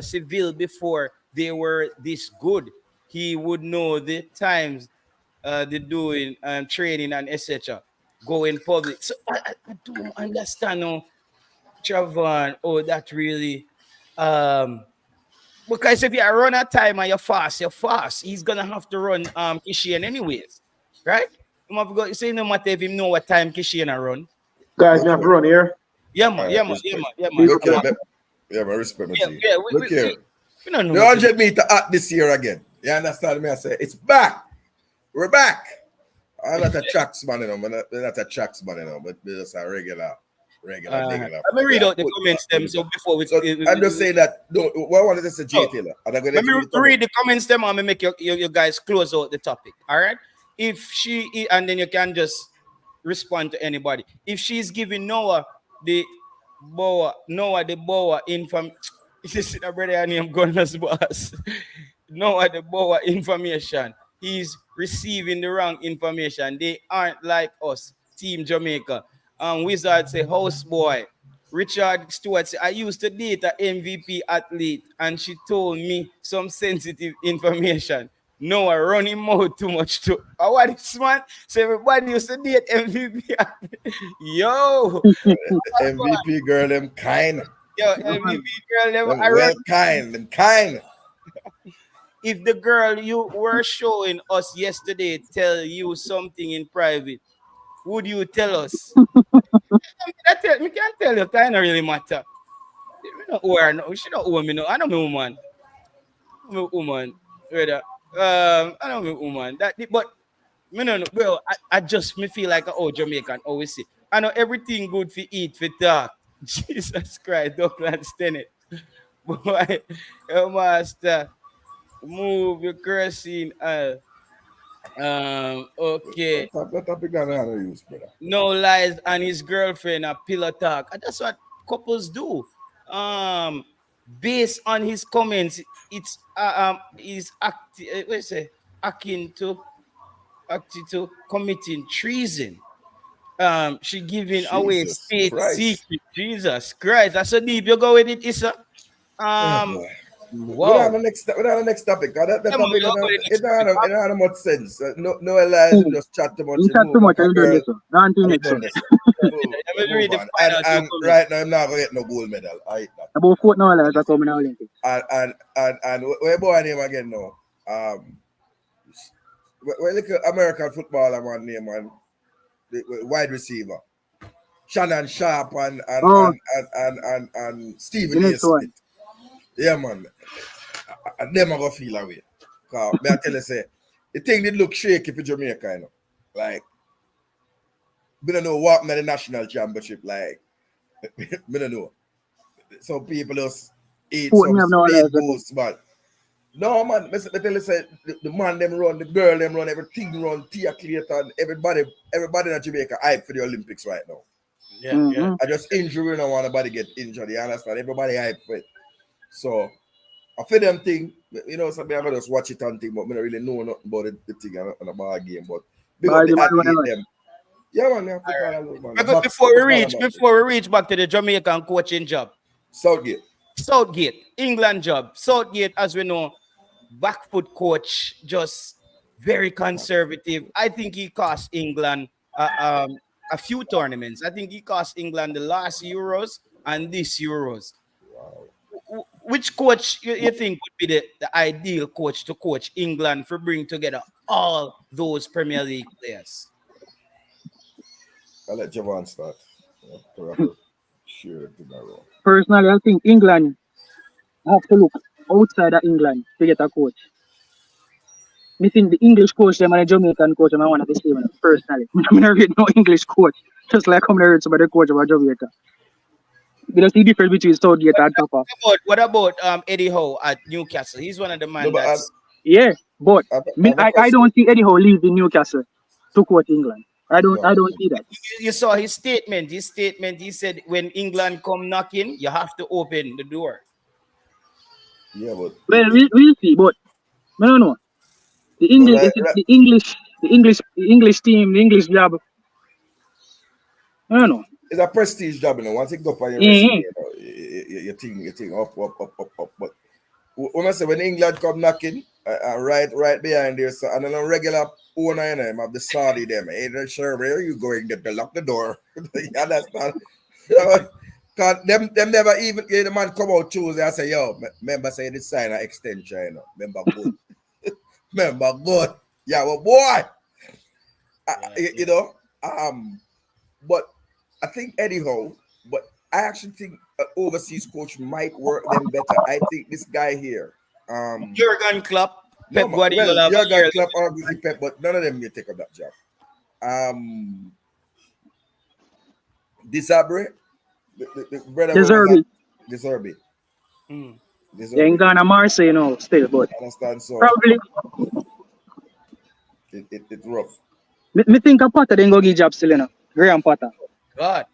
Seville before they were this good, he would know the times they doing training and etc. Go in public. So I don't understand Travon. Oh, that really because if you run a time and you're fast. He's gonna have to run Kishian anyways, right? You have to go say no matter if him know what time Kishian run. Guys, me Look have to here. run here. Yeah, All man, right, yeah, man, yeah, respect. man, yeah, man. Big Look up, here. man. Yeah, man, respect my Yeah, G. yeah, Look here. we don't know The nothing. 100 meter at this year again. You understand me? I say it's back. We're back. I'm not a tracks man, you know. We're not a tracks man, you know, but we're just a regular. Let me We read are out the football, comments them. So football. before So I'm just saying that. No, what I wanted to say, Jay so Taylor, and I'm going to let let me you read the read comment. the comments them and make you guys close out the topic. All right. If she and then you can just respond to anybody. If she's giving the Noah the Boa inform this is a brother named Gunners boss. Noah the Boa information. He's receiving the wrong information. They aren't like us, Team Jamaica. Wizard say house boy. Richard Stewart said, I used to date an MVP athlete and she told me some sensitive information. No, I run him out too much too. What is man? So everybody used to date MVP. Yo, MVP girl, them kind. yo, MVP girl never Them I run. well kind. Them kind. If the girl you were showing us yesterday tell you something in private, would you tell us? Me can't tell you, kind of really matter. Me not owe her, no. She don't owe me no. I know me woman. Me woman. Rather. I know me woman. But me no know, bro. I just me feel like oh Jamaican always say. I know everything good for eat for talk. Jesus Christ, don't understand it. Boy, your master move your cursing. Okay. That topic that I don't use, brother. No lies and his girlfriend a pillow talk. And that's what couples do. Um, Based on his comments, it's is what is it? Akin to acting to committing treason. She giving away Jesus state Christ. secret. Jesus Christ, that's so deep. You go with it, Issa. Oh Um, boy. Wow. Without the next topic. 'Cause that Yeah, man, topic, we are going to it next topic. don't have much sense. No Elias, you just chat too much. You You chat too move much, back a I done girl. this one. Gone to And you next done one. this. Move, Let me read move the on. final two And comments. right now, I'm not going to get no gold medal. I hate that. About 4 now, I come in the Olympics. And where boy name again now? Where look at American footballer man name, man. The wide receiver. Shannon Sharp Oh, and Stephen the A. next one. Smith. Yeah, man. And them are gonna feel away. Cause me I tell you say the thing did look shaky for Jamaica, you know. Like we don't know what in the national championship, like we don't know. Some people just eat 4 me some have no speed Elias. boost, man. No man, I tell you say the man them run, the girl them run, everything run, Tia Clayton, everybody in Jamaica hype for the Olympics right now. Yeah, yeah. Mm-hmm. I just injury, no want nobody get injured. You understand? Everybody hype for it. So I feel them thing, you know, something I gotta just watch it and think, but I don't really know nothing about the thing on a ball game. But big But up the the man athlete whatever. them. Yeah, man, yeah, football and love, man. But Box, football and boxing. before we reach back to the Jamaican coaching job, Southgate. Southgate, England job. Southgate, as we know, back foot coach, just very conservative. I think he cost England a few tournaments. I think he cost England the last Euros and this Euros. Which coach you think would be the ideal coach to coach England for bring together all those Premier League players? I'll let Javon start. Sure, tomorrow. Personally, I think England have to look outside of England to get a coach. Me think the English coach them and the Jamaican coach them I want to see them personally. I'm not read no English coach. Just like I'm not read somebody coach about Jamaica. Because the difference between Southgate and Tapa. What about Eddie Howe at Newcastle? He's one of the No, man but that's Yeah, but I have a I question. don't see Eddie Howe leave in Newcastle to coach England. I No. don't see that. you saw his statement. His statement, he said, when England come knocking, you have to open the door. Yeah, but Well, we'll see, but I don't know. The but English, the English job. I don't know. it's a prestige job, you know. Once you go up on your resume, Yeah, you know, you think up. But when I say when England come knocking, right behind there, so and then a regular owner, you know, him have the Saudi them. Hey, sure, where you going? Get to lock the door. You understand? Cause them never even the man come out Tuesday and say, yo, member say this sign an extension, you know. Member good. Member good. Yeah, well, boy. You know, but I think Eddie Howe, but I actually think an overseas coach might work them better. I think this guy here, Jurgen Klopp, no, Pep well, Guardiola have a Jurgen year. Klopp, obviously Pep, but none of them will take up that job. Disabre, the brother who was deserve at it. Deserve Mm. They ain't gone to Marseille, you know, still, but Understand? So probably. it's rough. Me think a Potter then go give job still, you know. Graham Potter. God.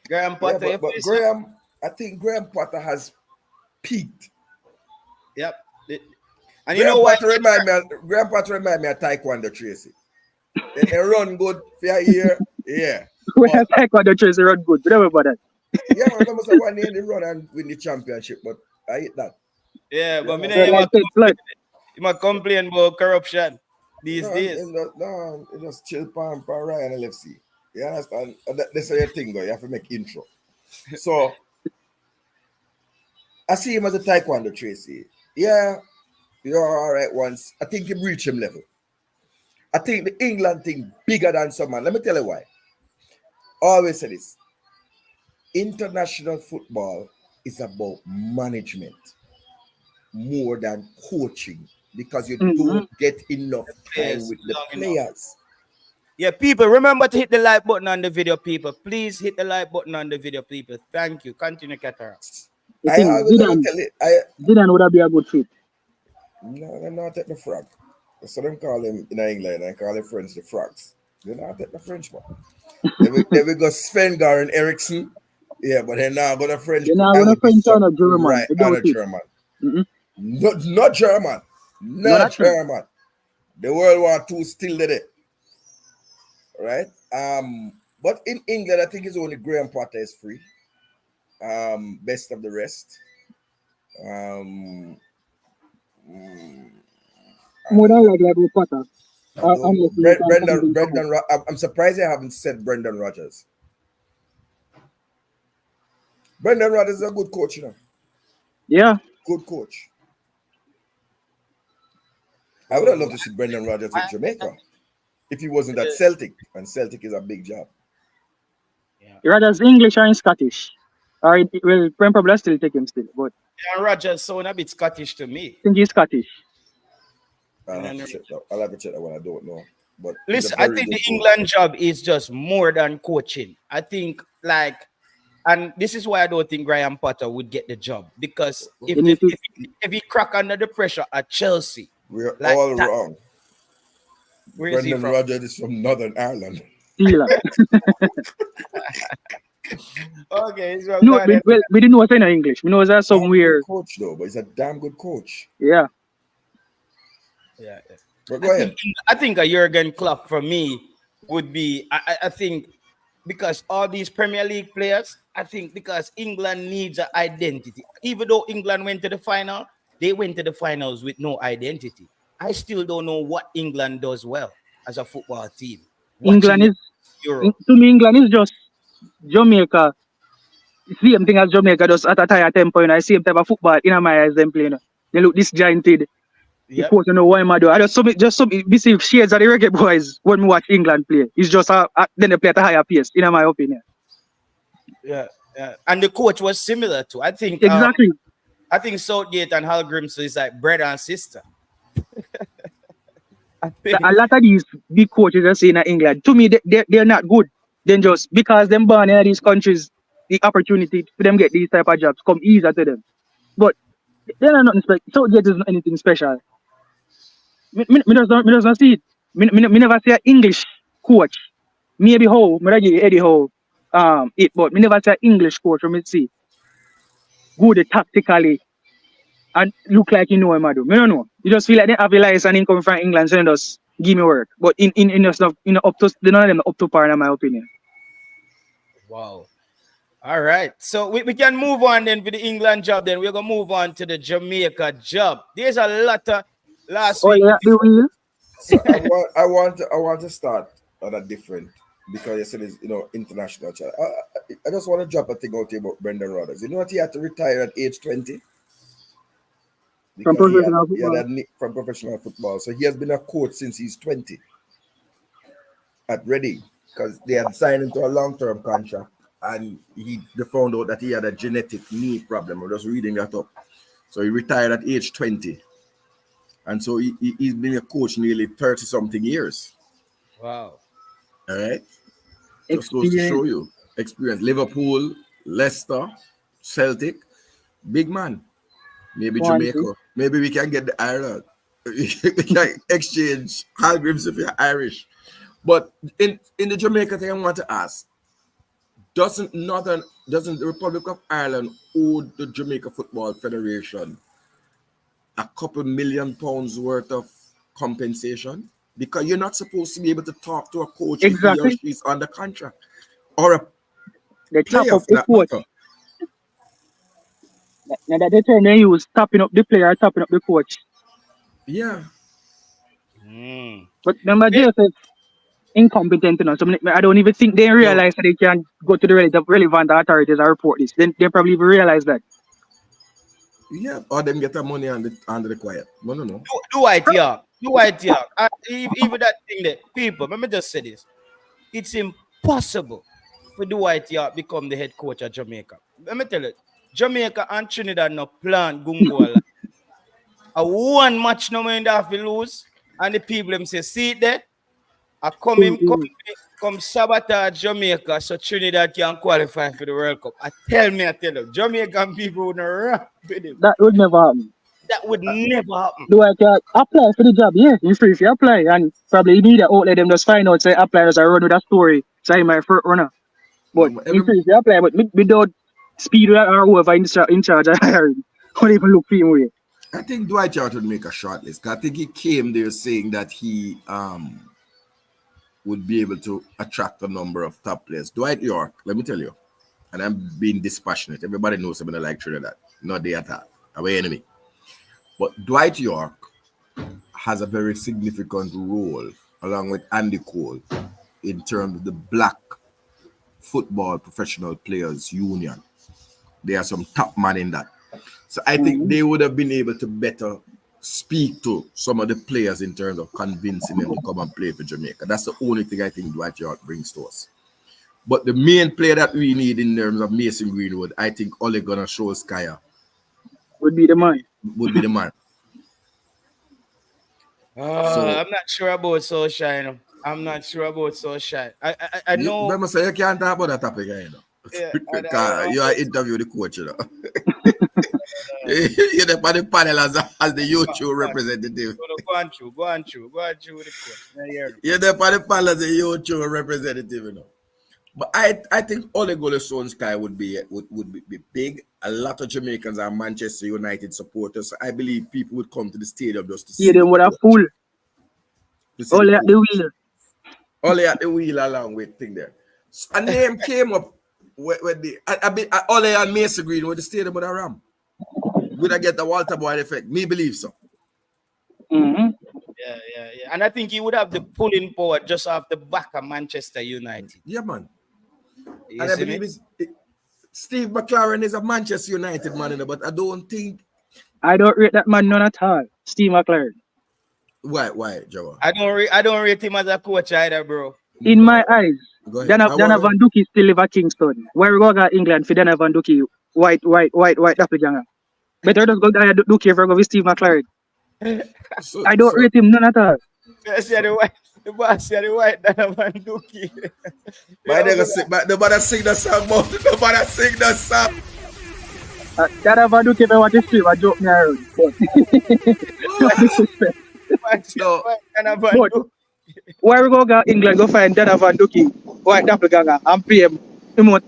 Graham Yeah, Potter, you but face up. Graham, I think Graham Potter has peaked. Yep. And you know Graham why? Potter remind me of Taekwondo Tracy. They run good for a year, yeah. We But have taekwondo Tracy run good, but never about that. yeah, man, remember say one year they run and win the championship, but I hate that. Yeah, You but me know, So name like Ted Flood. him a complain about corruption these no, days. it just chill pan Ryan LFC. You understand? That's your thing, though. You have to make intro. So I see him as a Taekwondo Tracy. Yeah, you're all right once. I think you reach him level. I think the England thing bigger than some man. Let me tell you why. I always say this. International football is about management more than coaching because you Mm-hmm. don't get enough time Players with the long enough. players. Yeah, people, remember to hit the like button on the video, people. Please hit the like button on the video, people. Thank you. Continue, Cataract. You I think always ever tell it. Zidane would have be a good fit. No, they're not at the frog. So them call him in England and call the French the frogs. They're not at the French one. They will go Svengar and Ericsson. Yeah, but they're not going to French. You know, I when a would be French so and a German, right I and doubt a it. German. Mm-hmm. Not German. No, Not that's true. German. The World War II still did it. Right? But in England, I think it's only Graham Potter is free. Best of the rest. More than likely, I go Potter. I don't know. Unless you can Brendan. I'm surprised I haven't said Brendan Rodgers. Brendan Rodgers is a good coach, you know. Yeah. Good coach. I would have loved to see Brendan Rodgers with Jamaica if he wasn't at Celtic, and Celtic is a big job. Rather English or in Scottish. Or well, Prem probably still take him still, but And Rogers sound a bit Scottish to me. I think he's Scottish. I'll have to check that one. I don't know. But Listen, I think the England job is just more than coaching. I think and this is why I don't think Graham Potter would get the job, because if he crack under the pressure at Chelsea, we're all wrong. Where is he Brendan from? Rodgers is from Northern Ireland. Okay, so No, we didn't know what's in English. We know that some weird coach though, but he's a damn good coach. Yeah. But go ahead. I think a Jurgen Klopp for me would be. I think because all these Premier League players, I think because England needs an identity. Even though England went to the final, they went to the finals with no identity. I still don't know what England does well as a football team. England is Europe. To me, England is just Jamaica. Same thing as Jamaica, just at a higher tempo, and I same type of football in my eyes them playing. They look disjointed. The coach don't know what I'm doing. I just see shades of the reggae boys when we watch England play. It's just then they play at a higher pace, in my opinion. Yeah. And the coach was similar too. I think exactly. I think Southgate and Hal Grimsby is like brother and sister. A lot of these big coaches are saying in England, to me, they're not good. Then just because them born in these countries, the opportunity for them get these type of jobs come easier to them. But they're not nothing special. Southgate is not anything special. Me just don't see it. Me never see an English coach. Maybe how, me give Eddie how but me never see an English coach from me see. Good tactically and look like you know him, I do. Me don't know. You just feel like they have a license and income from England, so they just give me work. But in your stuff, up to none of them up to par in my opinion. Wow. All right. So we can move on then with the England job. Then we're gonna move on to the Jamaica job. There's a lot of last week. Yeah, so I want to start on a different, because you said it's international child. I just want to drop a thing out here about Brendan Rodgers. You know what, he had to retire at age 20 from professional football. From professional football. So he has been a coach since he's 20 at Reading, because they had signed him to a long-term contract, and they found out that he had a genetic knee problem. I'm just reading that up. So he retired at age 20. And so he's been a coach nearly 30-something years. Wow. All right? Just goes to show you. Experience. Liverpool, Leicester, Celtic, big man. Maybe Jamaica. Maybe we can get the Ireland. We can exchange Hal Grimsby if you're Irish. But in the Jamaica thing, I want to ask, doesn't the Republic of Ireland owe the Jamaica Football Federation a couple £1 million worth of compensation? Because you're not supposed to be able to talk to a coach if he or she's under contract, or a player of that matter. Now that they turn they use tapping up the player, tapping up the coach. Yeah. But remember, JSF incompetent enough. So I don't even think they realize that they can go to the relevant authorities and report this. Then they probably even realize that. Yeah, or them get the money under the quiet. No. Do White York. Even that thing that people, let me just say this. It's impossible for Dwight York become the head coach of Jamaica. Let me tell you, Jamaica and Trinidad no plan Gungola. A one match no man have to lose, and the people them say, see it there? I come sabotage Jamaica so Trinidad can qualify for the World Cup. I tell you, Jamaican people would not rap with him. That would never happen. That would never happen. Do I apply for the job? Yeah, you're free if you apply, and probably you need to let them just find out, say apply as I run with that story. Say my first runner. But you're free if you apply, but without speed or whoever in charge of hiring, don't even look for him with. I think Dwight York would make a short list. I think he came there saying that he would be able to attract a number of top players. Dwight York, let me tell you, and I'm being dispassionate. Everybody knows I'm gonna like Trinidad. Not they at all. Our enemy. But Dwight York has a very significant role, along with Andy Cole, in terms of the Black Football Professional Players Union. There are some top man in that. So I think they would have been able to better speak to some of the players in terms of convincing them to come and play for Jamaica. That's the only thing I think Dwight York brings to us. But the main player that we need in terms of Mason Greenwood, I think Ole Gunnar Solskjaer would be the man. would be the man. I'm not sure about Solskjaer. You know. I'm not sure about Solskjaer. I know. Remember, so you can't talk about that topic, you know. Yeah, You are interview the coach, you know. You're the panel as the YouTube representative. Go on through the coach. You're the panel as the YouTube representative, you know. But I think Ole Gunnar Solskjaer would be big. A lot of Jamaicans are Manchester United supporters. So I believe people would come to the stadium just to see them with a fool. Ole at the wheel. Ole at the wheel along with thing there. A name came up with the Ole and Mason Green with the stadium with a ram. Would I get the Walter Boyd effect? Me believe so. Yeah. And I think he would have the pulling power just off the back of Manchester United. Yeah, man. And I believe Steve McLaren is a Manchester United man, but I don't rate that man none at all. Steve McLaren. Why, Joe? I don't rate him as a coach either, bro. In my eyes, Dana Van Duki still live at Kingston. Where we go to England for Dana Van Duki, white doppelganger. Better just go to Duki if we go with Steve McLaren. I don't rate him none at all. The boss said the white Dana Van Duki. Nobody sing the song, man. Nobody sing the song. Dana Van Duki, if I want to stream, I joke me around. But where we go to England, go find Dana Van Duki, white doppelganger, and pay him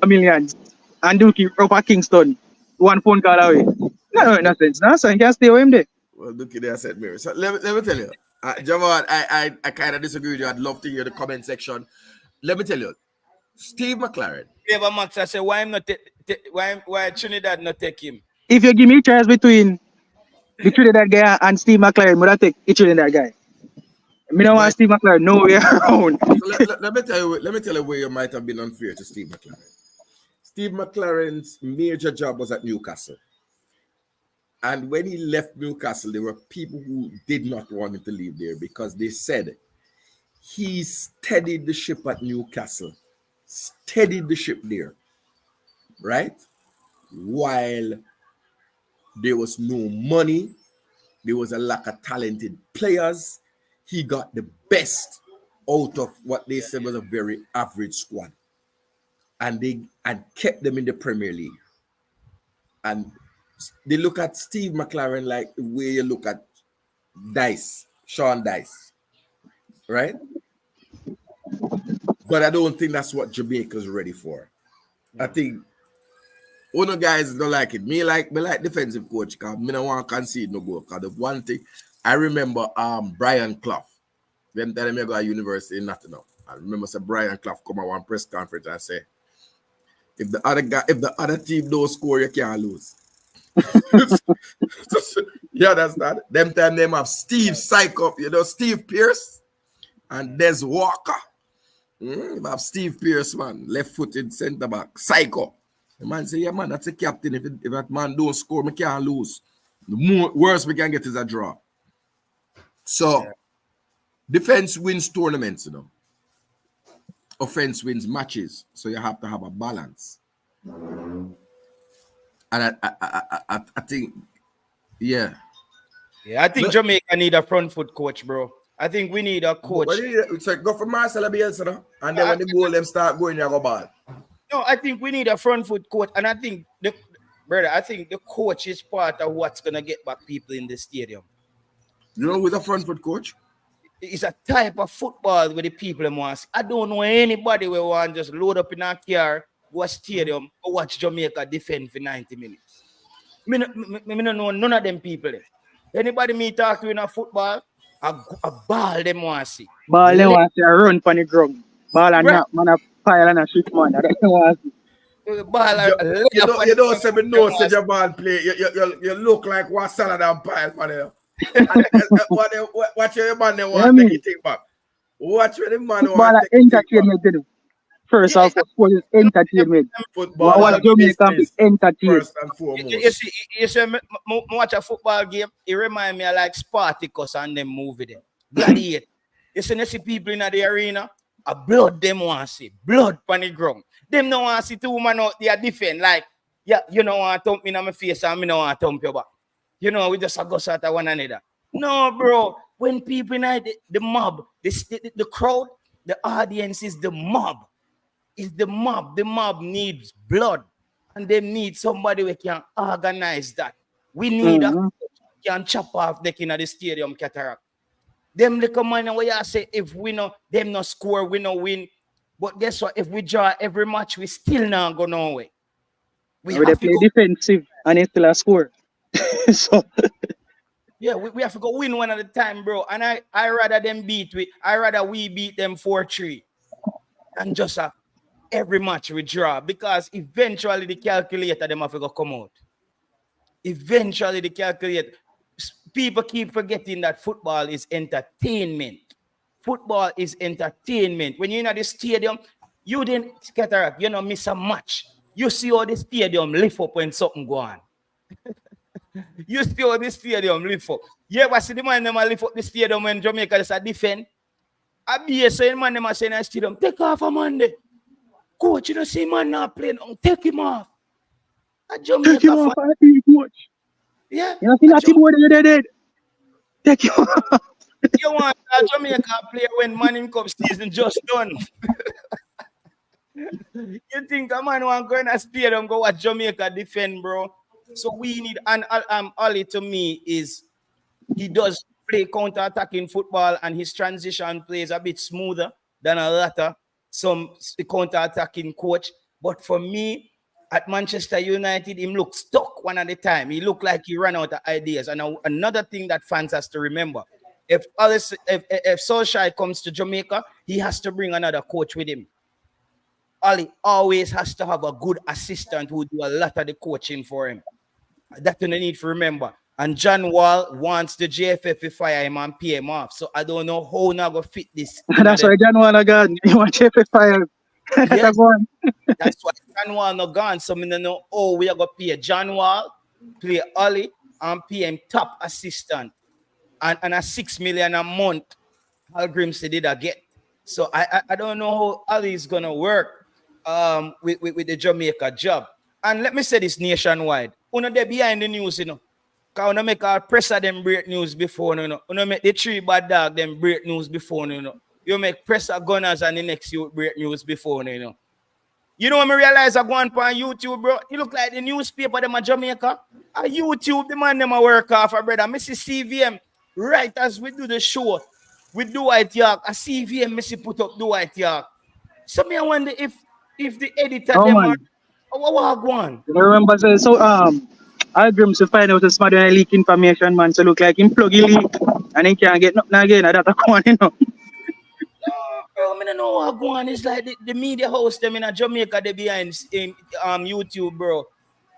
millions. And Duki up at Kingston, one phone call away. No sense. No, so you can stay with him there. Well, Duki there said Mary. So let me tell you. Jamal, I kind of disagree with you. I'd love to hear the comment section. Let me tell you, Steve McLaren. Yeah, but Max, I said, why Trinidad not take him? If you give me a choice between the Trinidad guy and Steve McLaren, would I take the Trinidad guy? I don't want Steve McLaren nowhere around. So let me tell you where you might have been unfair to Steve McLaren. Steve McLaren's major job was at Newcastle. And when he left Newcastle, there were people who did not want him to leave there because they said he steadied the ship at Newcastle, steadied the ship there, right? While there was no money, there was a lack of talented players. He got the best out of what they said was a very average squad, and kept them in the Premier League. And they look at Steve McLaren like the way you look at Sean Dice, right? But I don't think that's what Jamaica's ready for. I think one of the guys don't like it. Me like defensive coach because I don't want to concede no goal. Because the one thing I remember, Brian Clough. Them telling me I go to university in Nottingham. I remember Brian Clough come at one press conference and say, if the other team don't score, you can't lose. You understand? Them time them have Steve Psycho, Steve Pierce and Des Walker. You have Steve Pierce, man, left-footed centre back, Psycho. The man say, yeah, man, that's a captain. If that man don't score, me can't lose. The worst we can get is a draw. So, defense wins tournaments, Offense wins matches. So you have to have a balance. And I think, yeah. Yeah, I think Jamaica need a front foot coach, bro. I think we need a coach. It's like go for Marcelo Bielsa, and then when the goal them start going, you go ball. No, I think we need a front foot coach, and I think the coach is part of what's gonna get back people in the stadium. You know who's a front foot coach? It's a type of football where the people want. I don't know anybody who want just load up in a car, go to stadium, or watch Jamaica defend for 90 minutes. Me don't know none of them people. Anybody me talk to in a football, a ball them want to see. Ball them want to see a run for the ground. Ball and not man a pile and a shoot man. That's what I see. Ball You know, say me know, say Jamal play. You look like what salad and pile, man. Watch your man they Yeah, want to take me. it take back. Watch where the man Football want are to take it take back. entertainment, you know. First Yeah, of all, sport is entertainment. Football What and Jamaican be business entertained. first and you foremost. see, watch a football game. It remind me of like Spartacus and them movie them. Gladiator. You see people in the arena, a blood them want to see. Blood on the ground. Them no want to see two man out there defend. Like, yeah, you know want to thump me in my face and me no want to thump your back. You know, we just go at one another. No, bro. When people in the mob, the crowd, the audience is the mob. Is the mob. The mob needs blood. And they need somebody who can organize that. We need a Mm-hmm. can chop off the king of the stadium cataract. Them little man where you say if we know them no score, we no win. But guess what? If we draw every match, we still not go nowhere. We Where they have to play go. defensive and it's still a score. So Yeah, we have to go win one at a time, bro. And I rather them I rather we beat them 4-3 and just every match we draw because eventually the calculator them have to go come out. Eventually the calculator. People keep forgetting that football is entertainment. Football is entertainment. When you're in the stadium, you didn't cataract, you know, miss a match. You see how the stadium lift up when something go on. You see how the stadium lift up. You ever see the man them lift up the stadium when Jamaica is a defend? I be saying man them saying in the stadium, take off a Monday. Coach, you don't see man not playing. Take him off. A take Jamaica him off fan. and team coach. Yeah. You know, see that team where they did. Take him off. You want a Jamaica player when Manning Cup season just done. You think a man want to go in a stadium go watch Jamaica defend, bro? So we need and Ali to me is he does play counter-attacking football and his transition plays a bit smoother than a lot of some counter-attacking coach. But for me, at Manchester United, him look stuck one at a time. He looked like he ran out of ideas. And another thing that fans has to remember, if Solskjaer comes to Jamaica, he has to bring another coach with him. Ali always has to have a good assistant who do a lot of the coaching for him. That's what I need to remember. And John Wall wants the JFF to fire him and pay him off. So I don't know how now go fit this. That's why John Wall again. You want Chef fire. Yes, One. that's why John Wall not gone. So I don't know how we are going to pay John Wall, play Ali, and pay him top assistant. And a $6 million a month, Al Grimsey did I get. So I don't know how Ali is going to work with the Jamaica job. And let me say this nationwide. Uno they behind the news, you know. Because we make our presser them break news before, you know. We make the three bad dog them break news before, you know. You make presser gunners and the next you break news before, you know. You know when I realize I go on YouTube, bro, you look like the newspaper them in Jamaica. A YouTube, the man them a work off, brother. I see CVM right as we do the show with Dwight York. A CVM I see put up Dwight York. So me I wonder if the editor Oh them are man. what go on? You remember so Algrim to find out the smart when I leak information, man. So look like him plug he leak and he can't get nothing again. That's a one, you know. Bro, I don't know what go on. It's like the media host them in Jamaica, they behind in YouTube, bro.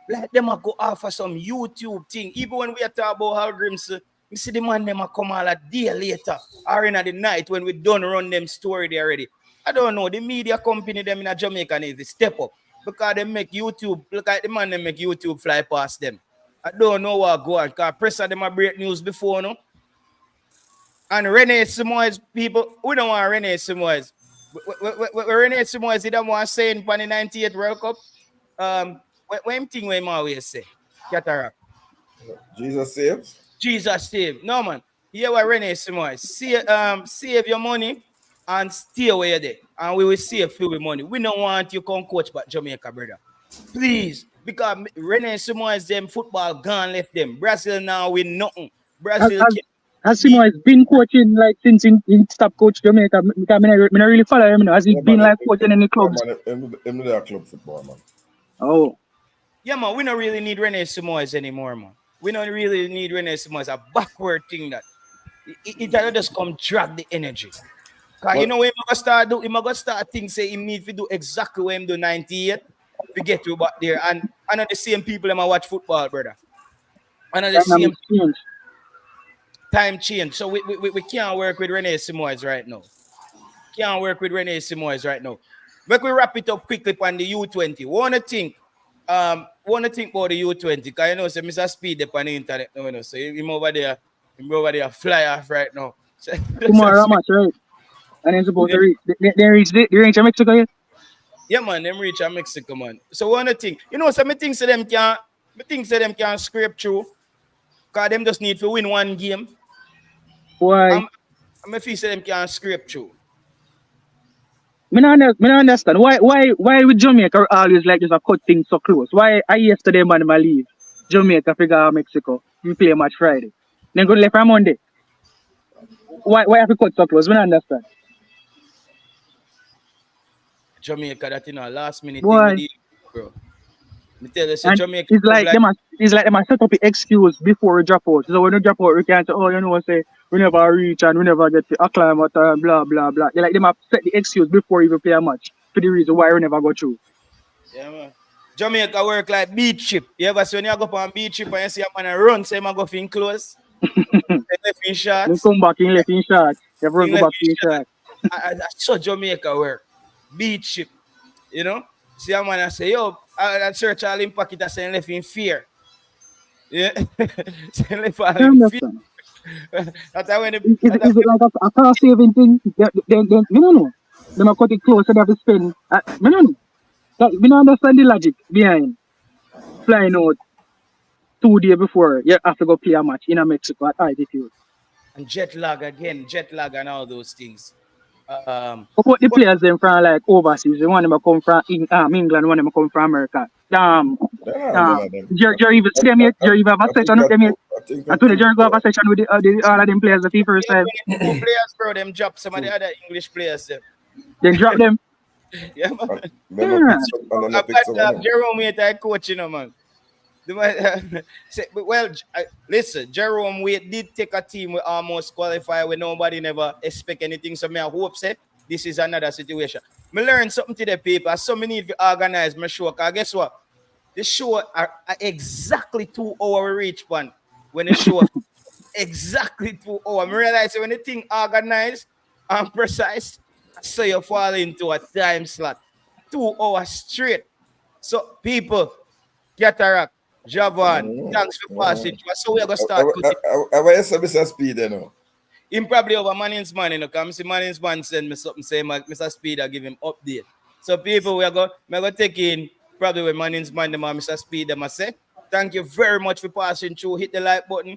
Like them a go off for some YouTube thing. Even when we are talking about Halgrims, you see the man them a come all a day later or in the night when we done run them story there already. I don't know. The media company them in Jamaica needs to step up because they make YouTube look like the man they make YouTube fly past them. I don't know what go on because pressure them a break news before, no. And Rene Simoes, people, we don't want Rene Simoes. Rene Simoes, he don't want to say in the 98 World Cup. What thing we always say? Cataract. Jesus saves. Jesus save. No man. Here what Rene Simoes. Save your money and stay where you're there. And we will save your money. We don't want you come coach but Jamaica, brother. Please. Because Rene Simoes, them football gone left them. Brazil now win nothing. Brazil Has Simo has been coaching like since he stopped coach Jamaica because I don't really follow him now. Has he been like coaching in the clubs? Man, him do that club football, man. Oh. Yeah, man, we don't really need Rene Simoes anymore, man. We don't really need Rene Simoes. A backward thing that it just come drag the energy. Cause you know what him gonna start do? Him gonna start things say he need to do exactly what him do 98. to get you back there. And I know the same people that watch football, brother. I know the Dynamic same change. time change. So we can't work with Rene Simoes right now. Can't work with Rene Simoes right now. Make we wrap it up quickly on the U20. Wanna think about the U20, because you know, so Mr. Speed up on the internet now, you know. So him over there fly off right now. So, Tomorrow match, right? And then supposed to reach. They reach Mexico yet? yeah, man, them reach Mexico, man. So wanna think, you know, so me think say them can scrape through. Cause them just need to win one game. Why? I'm feel say them can scrape through. Me not understand. Why with Jamaica always like just a cut things so close? Why I yesterday man my leave? Jamaica figure out Mexico. We play a match Friday. Then go left on Monday. Why have to cut so close? Me not understand. Jamaica that last minute Why? thing we did, bro. Me tell you, so And Jamaica it's like them a set up an excuse before we drop out. So when we drop out, we can't say, oh, you know what, say we never reach and we never get to acclimate and blah blah blah. They like them have set the excuse before we even play a match for the reason why we never go through. Yeah, man. Jamaica work like beach trip. You ever see when you go on beach trip and you see a man run, say man go fin close, they left in Then shots. come back in left in shot. Everyone In go back left in in shot. I saw Jamaica work. Beach trip, you know. See a man and say, yo, I search all in pocket, I say left in fear. Yeah. Say left all You in fear. understand? That's how when Is it like a cost saving thing? Then me no know. Them a cut it close so they have to spend. Me no know. Me no understand the logic behind flying out 2 days before you have to go play a match in a Mexico at altitude. and jet lag and all those things. But the But players them from like overseas, the one them come from England, one them come from America. Jerry even see them yet? Jerry even have a session with them yet? I told you Jerry go have a session with all of them players the first time. yeah, players, bro, them drop some of the other English players. Then drop them. Yeah, man. Yeah. Apart Jerome Waite, I coach, you know, man. Well, listen, Jerome Waite did take a team we almost qualify where nobody never expect anything. So me I hope say this is another situation. Me learn something to the people. So me need to organize my show. Cause guess what? The show are exactly 2 hours reach one. When the show exactly 2 hours. I realize when the thing organized and precise, so you fall into a time slot. 2 hours straight. So people, Cataract, Javan, thanks for passing. So we're gonna start cooking. I want to Mr. Speed, you know. Him probably over Manning's man, you know, come see Manning's man send me something, say Mr. Speed, I give him update. So people, we're gonna take in probably when Manning's man, them and Mr. Speed, them I say, thank you very much for passing through. Hit the like button.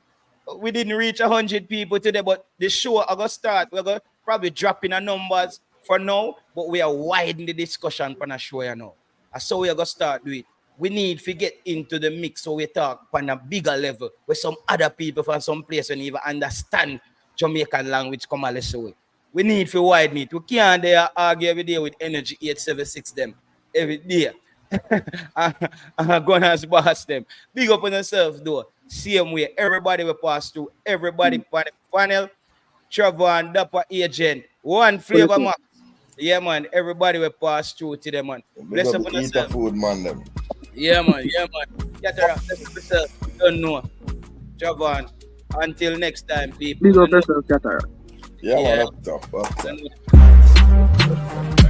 We didn't reach 100 people today, but the show I gonna start. We're gonna probably drop in the numbers for now, but we are widening the discussion on a show, you know. And so we're gonna start do it. We need to get into the mix so we talk on a bigger level where some other people from some place and even understand Jamaican language come a lesson way. We need to widen it. We can't there argue every day with Energy 876 them every day. I'm gonna ask boss them. Big up on yourself though. Same way. Everybody will pass through. Everybody panel. Trevor and Dapper Agent. One flavor max. Yeah, man. Everybody will pass through to them, man. Bless up on yourself. Food, man, them. Yeah, man. Get her up. Bless up yourself. Don't know. Trevor. Until next time, people. Big up yourself, Cataract. Yeah, Yeah. man, up top.